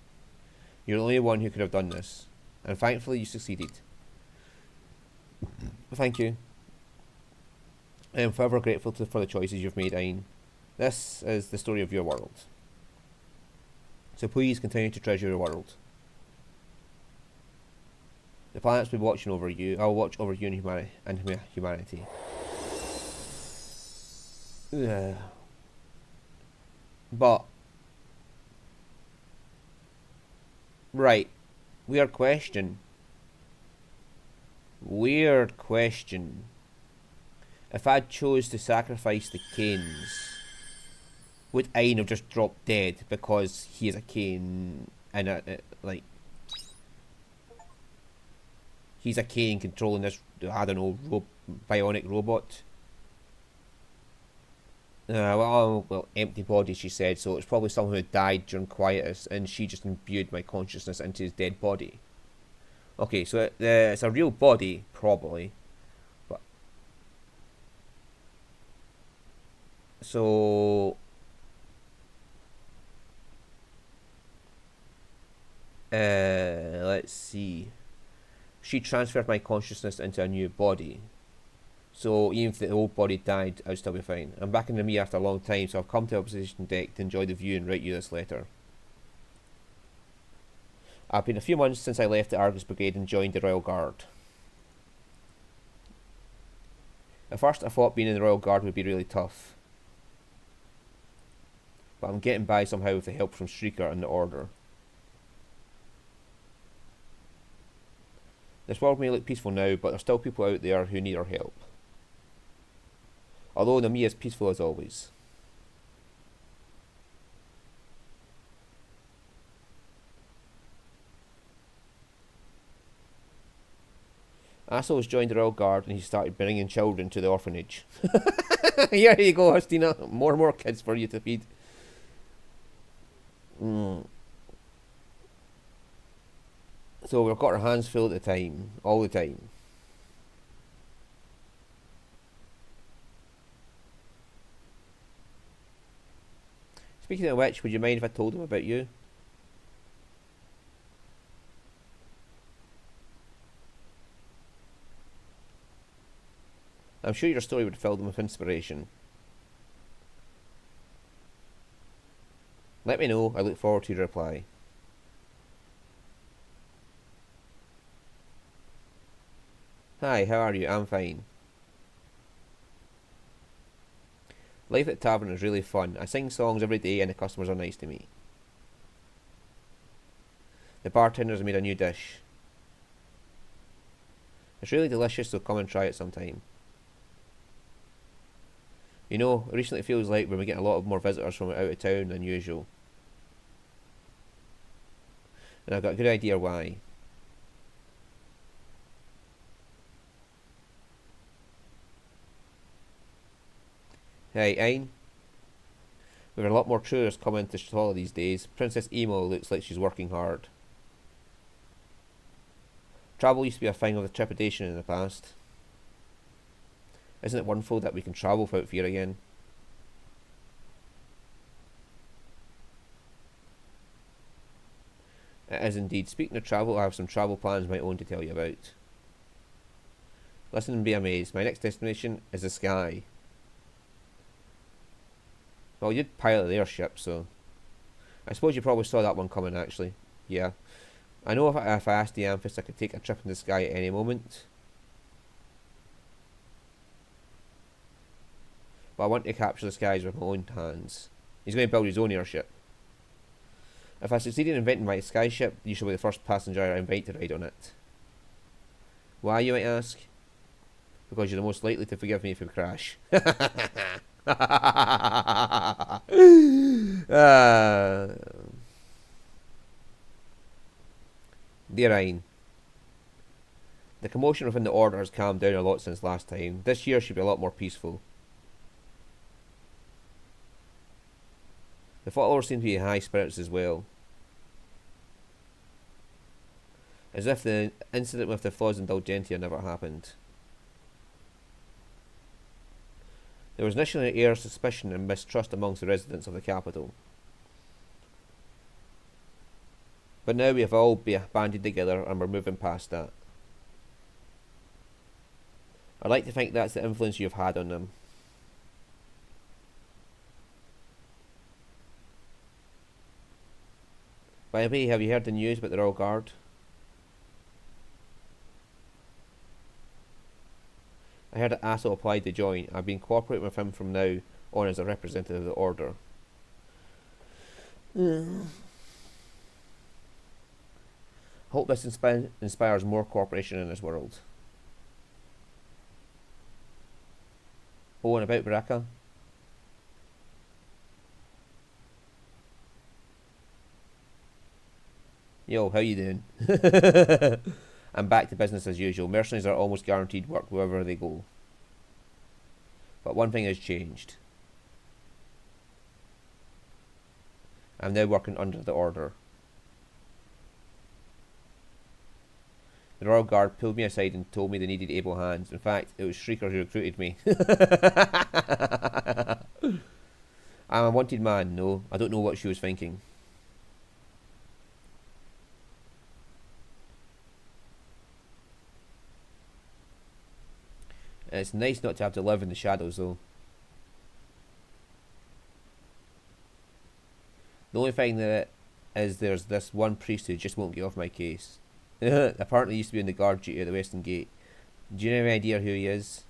You're the only one who could have done this, and thankfully you succeeded. Thank you. I am forever grateful for the choices you've made, Ein. This is the story of your world. So please continue to treasure your world. The planets will be watching over you. I'll watch over you and humanity. But right, weird question. If I chose to sacrifice the Canes, would Ein have just dropped dead because he is a Cane and like he's a Cane controlling this, I don't know, bionic robot? Well, empty body, she said, so it's probably someone who died during quietus and she just imbued my consciousness into his dead body. Okay, so it's a real body, probably. But so let's see. She transferred my consciousness into a new body. So even if the old body died, I'd still be fine. I'm back into me after a long time, so I've come to Opposition Deck to enjoy the view and write you this letter. I've been a few months since I left the Argus Brigade and joined the Royal Guard. At first I thought being in the Royal Guard would be really tough, but I'm getting by somehow with the help from Shrieker and the Order. This world may look peaceful now, but there's still people out there who need our help. Although Nami is peaceful as always. Asso has joined the Royal Guard and he started bringing children to the orphanage. Here you go, Hastina. More and more kids for you to feed. So we've got our hands full at the time. All the time. Speaking of which, would you mind if I told them about you? I'm sure your story would fill them with inspiration. Let me know, I look forward to your reply. Hi, how are you? I'm fine. Life at the tavern is really fun. I sing songs every day and the customers are nice to me. The bartender's made a new dish. It's really delicious, so come and try it sometime. You know, recently it feels like we're getting a lot more visitors from out of town than usual. And I've got a good idea why. Hey, Ein. We've got a lot more tourists coming to Shatola these days. Princess Emo looks like she's working hard. Travel used to be a thing of trepidation in the past. Isn't it wonderful that we can travel without fear again? It is indeed. Speaking of travel, I have some travel plans of my own to tell you about. Listen and be amazed. My next destination is the sky. Well, you did pilot the airship, so... I suppose you probably saw that one coming, actually. Yeah. I know if I asked the Amphis, I could take a trip in the sky at any moment. But I want to capture the skies with my own hands. He's going to build his own airship. If I succeed in inventing my skyship, you shall be the first passenger I invite to ride on it. Why, you might ask? Because you're the most likely to forgive me if we crash. Dear Ein, the commotion within the Order has calmed down a lot since last time. This year should be a lot more peaceful. The followers seem to be in high spirits as well. As if the incident with the Flaws Indulgentia never happened. There was initially an air of suspicion and mistrust amongst the residents of the capital. But now we have all banded together and we're moving past that. I'd like to think that's the influence you've had on them. By the way, have you heard the news about the Royal Guard? I heard that Asso applied to join. I've been cooperating with him from now on as a representative of the Order. Hope this inspires more cooperation in this world. Oh, and about Baraka? Yo, how you doing? I'm back to business as usual. Mercenaries are almost guaranteed work wherever they go. But one thing has changed. I'm now working under the Order. The Royal Guard pulled me aside and told me they needed able hands. In fact, it was Shrieker who recruited me. I'm a wanted man. No, I don't know what she was thinking. It's nice not to have to live in the shadows, though. The only thing that is there's this one priest who just won't get off my case. Apparently he used to be in the guard duty at the Western Gate. Do you have any idea who he is?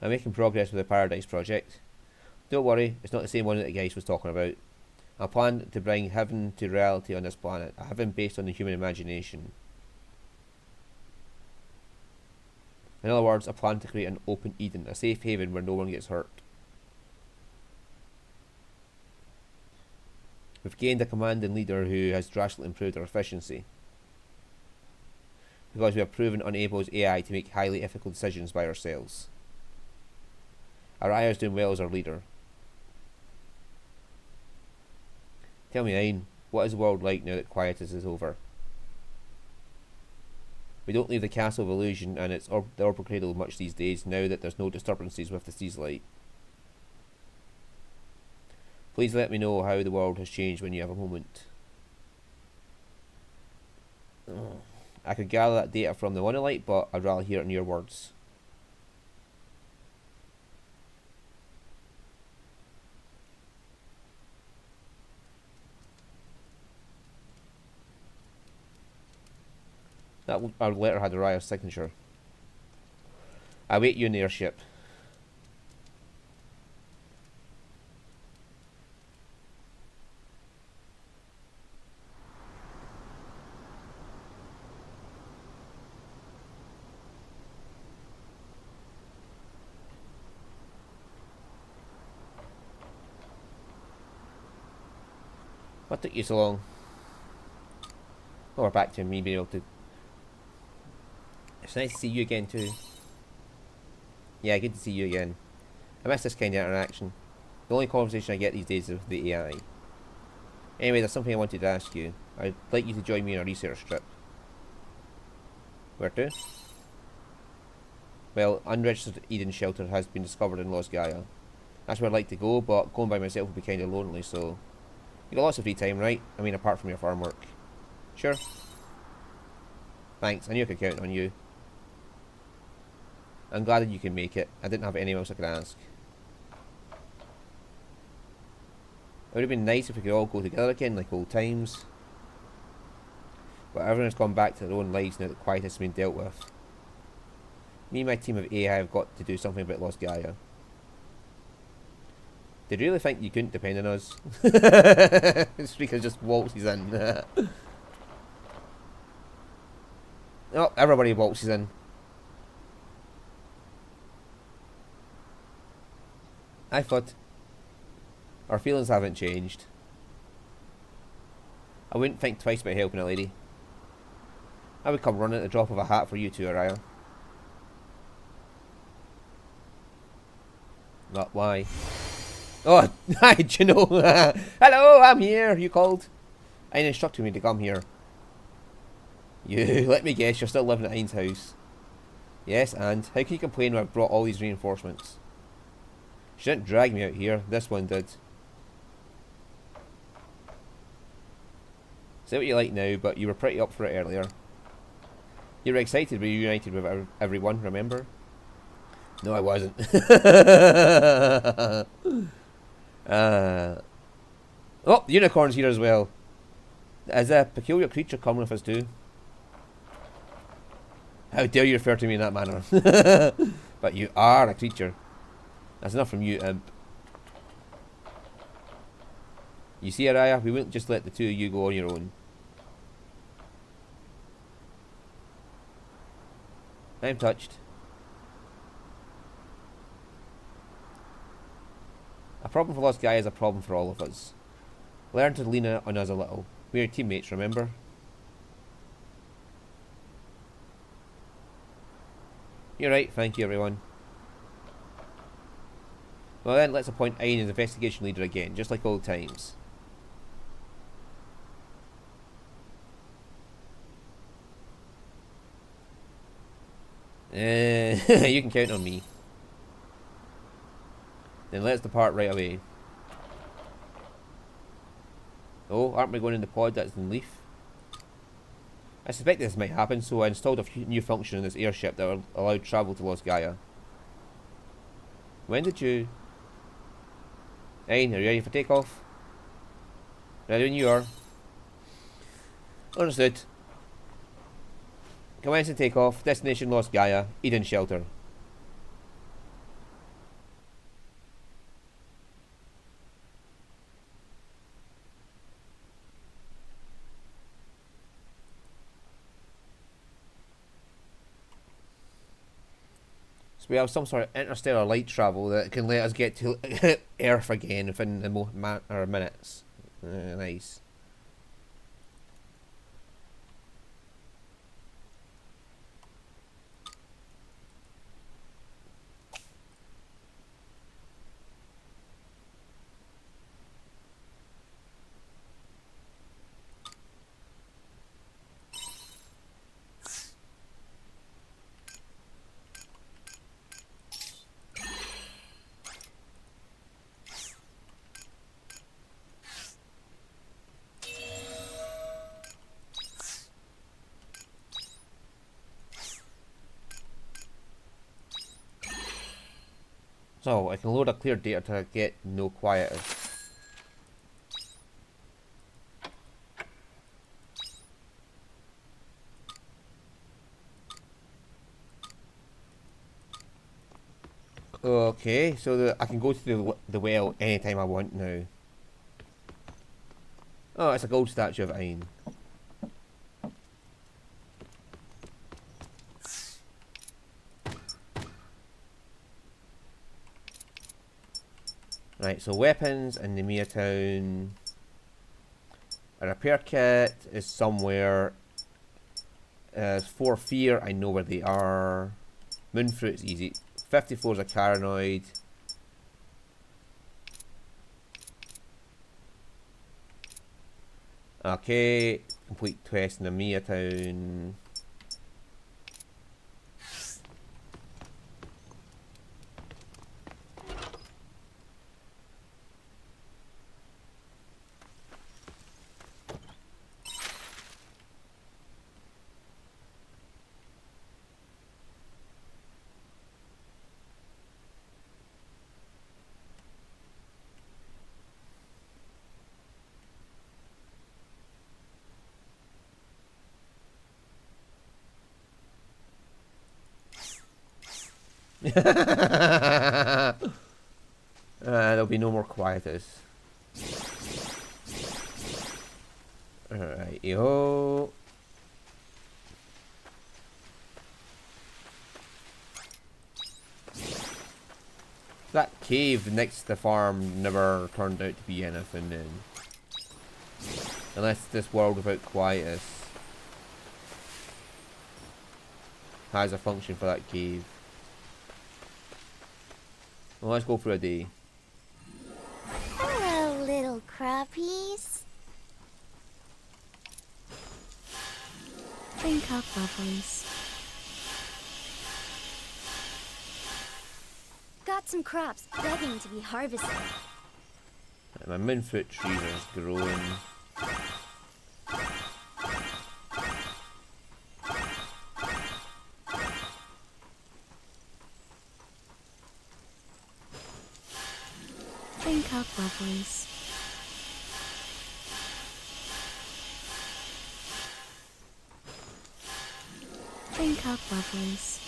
I'm making progress with the Paradise Project. Don't worry, it's not the same one that the guy was talking about. I plan to bring heaven to reality on this planet, a heaven based on the human imagination. In other words, I plan to create an open Eden, a safe haven where no one gets hurt. We've gained a commanding leader who has drastically improved our efficiency, because we have proven unable as AI to make highly ethical decisions by ourselves. Araya's doing well as our leader. Tell me, Ayn, what is the world like now that quietus is over? We don't leave the Castle of Illusion and its the Orbital Cradle much these days, now that there's no disturbances with the sea's light. Please let me know how the world has changed when you have a moment. I could gather that data from the Light, but I'd rather hear it in your words. Our letter had Araya's signature. I wait you in the airship. What took you so long? Oh, we're back to me being able to... It's nice to see you again too. Yeah, good to see you again. I miss this kind of interaction. The only conversation I get these days is with the AI. Anyway, there's something I wanted to ask you. I'd like you to join me on a research trip. Where to? Well, unregistered Eden shelter has been discovered in Los Gaia. That's where I'd like to go, but going by myself would be kind of lonely, so... You got lots of free time, right? I mean, apart from your farm work. Sure. Thanks, I knew I could count on you. I'm glad that you can make it. I didn't have anyone else I could ask. It would have been nice if we could all go together again like old times. But everyone's gone back to their own lives now that quietus has been dealt with. Me and my team of AI have got to do something about Los Gaia. Did you really think you couldn't depend on us? Speaker just waltzes in. Oh, everybody waltzes in. I thought our feelings haven't changed. I wouldn't think twice about helping a lady. I would come running at the drop of a hat for you two, Araya. Not why. Oh, hi, Juno. Hello, I'm here. You called? Ayn instructed me to come here. You, let me guess, you're still living at Ayn's house. Yes, and how can you complain when I've brought all these reinforcements? She didn't drag me out here, this one did. Say what you like now, but you were pretty up for it earlier. You were excited to be reunited with everyone, remember? No, I wasn't. Oh, the unicorn's here as well. Is a peculiar creature coming with us too? How dare you refer to me in that manner? But you are a creature. That's enough from you, imp. You see, Araya, we wouldn't just let the two of you go on your own. I'm touched. A problem for Lost Guy is a problem for all of us. Learn to lean on us a little. We're teammates, remember? You're right, thank you everyone. Well then, let's appoint Ayn as investigation leader again, just like old times. You can count on me. Then let's depart right away. Oh, aren't we going in the pod that's in Leaf? I suspect this might happen, so I installed a new function in this airship that will allow travel to Los Gaia. When did you... Ayn, are you ready for takeoff? Ready when you are. Understood. Commencing takeoff. Destination Los Gaia. Eden Shelter. So we have some sort of interstellar light travel that can let us get to Earth again within the matter of minutes. Nice. So I can load a clear data to get no quieters. Okay, so I can go to the well anytime I want now. Oh, it's a gold statue of Ain. Right, so weapons in the Mia Town. A repair kit is somewhere. 4 fear, I know where they are. Moonfruit's easy. 54 is a caranoid. Okay, complete quest in the Mia Town. There'll be no more quietus. Alright, yo. That cave next to the farm never turned out to be anything then. Unless this world without quietus has a function for that cave. Well, let's go for a day. Hello, little crappies. Drink up, lovelies. Got some crops begging to be harvested. My moonfruit tree is growing. Drink up, lovelies. Drink up, lovelies.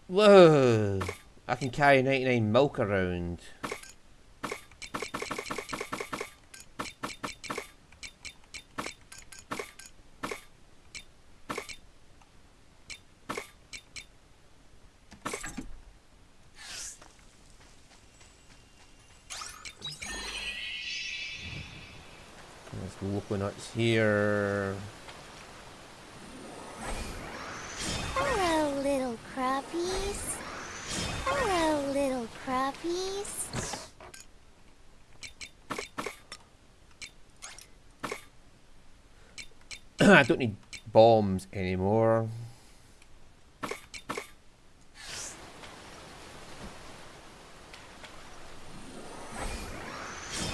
Whoa! I can carry 99 milk around. There's coconuts here. Hello, little crappies. Hello, little crappies. I don't need bombs anymore.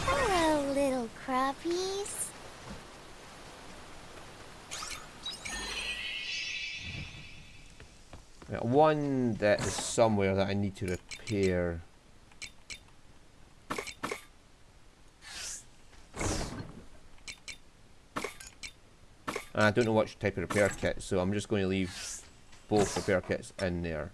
Hello, little crappies. One that is somewhere that I need to repair. I don't know which type of repair kit, so I'm just going to leave both repair kits in there.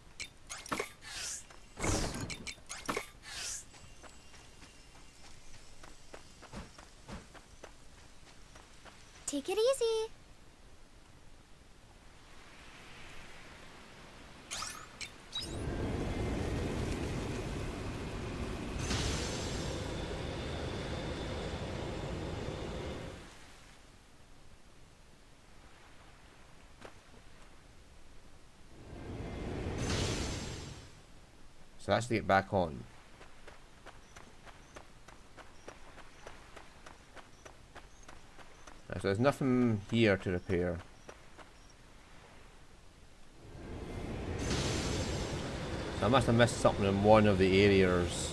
So that's to get back on. So there's nothing here to repair. So I must have missed something in one of the areas.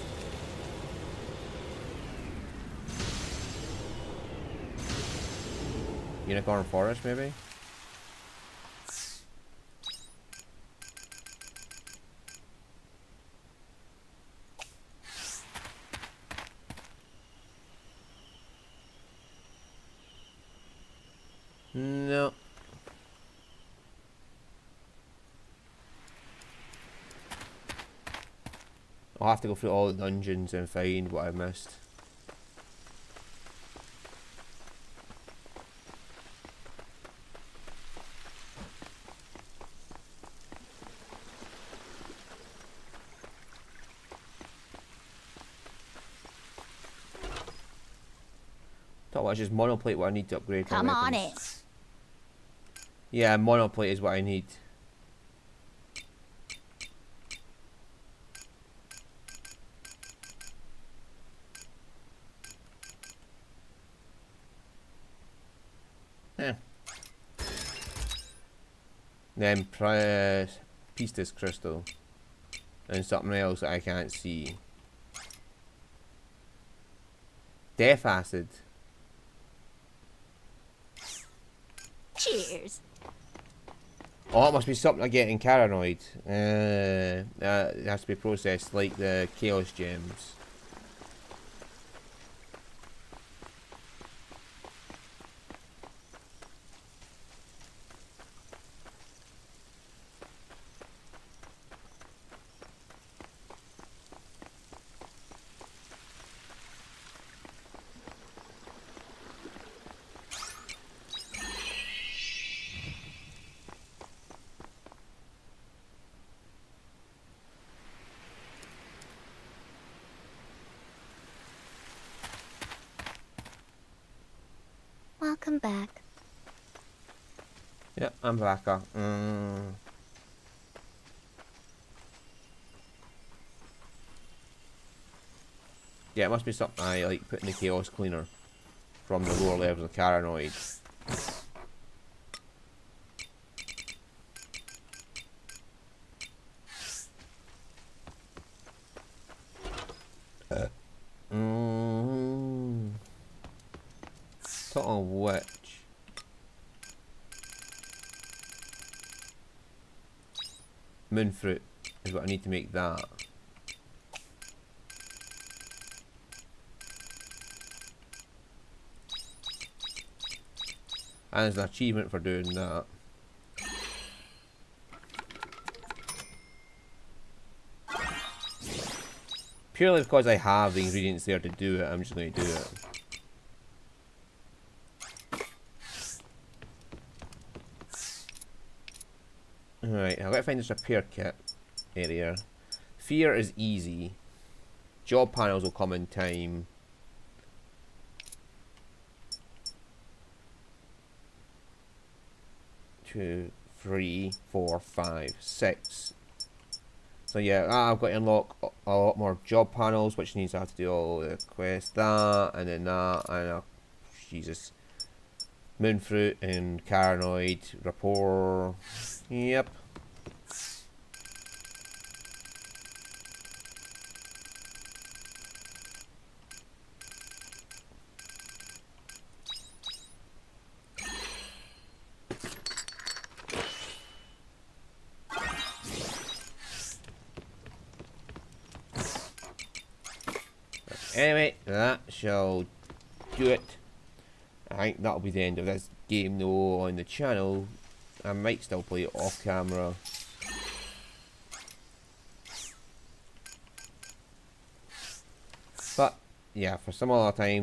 Unicorn Forest, maybe? No. I'll have to go through all the dungeons and find what I missed. Thought was just monoplate what I need to upgrade my Come on weapons. Yeah, monoplate is what I need. Then Pistis Crystal. And something else that I can't see. Death Acid. Cheers. Oh, it must be something I get in Caranoid. It has to be processed like the Chaos Gems. Welcome back. Yeah, I'm back. Yeah, it must be something I like putting the Chaos Cleaner from the lower levels of Caranoid. Talking of which, Moonfruit is what I need to make that. And there's an achievement for doing that. Purely because I have the ingredients there to do it, I'm just going to do it. Alright, I've got to find this repair kit area. Fear is easy. Job panels will come in time. Two, 3, 4, 5, 6. So yeah, I've got to unlock a lot more job panels, which means I have to do all the quests, that, and then that, and Jesus. Moonfruit and Caranoid, Rapport. Yep. Anyway, that shall do it. I think that'll be the end of this game though on the channel. I might still play it off camera. But yeah, for some other time.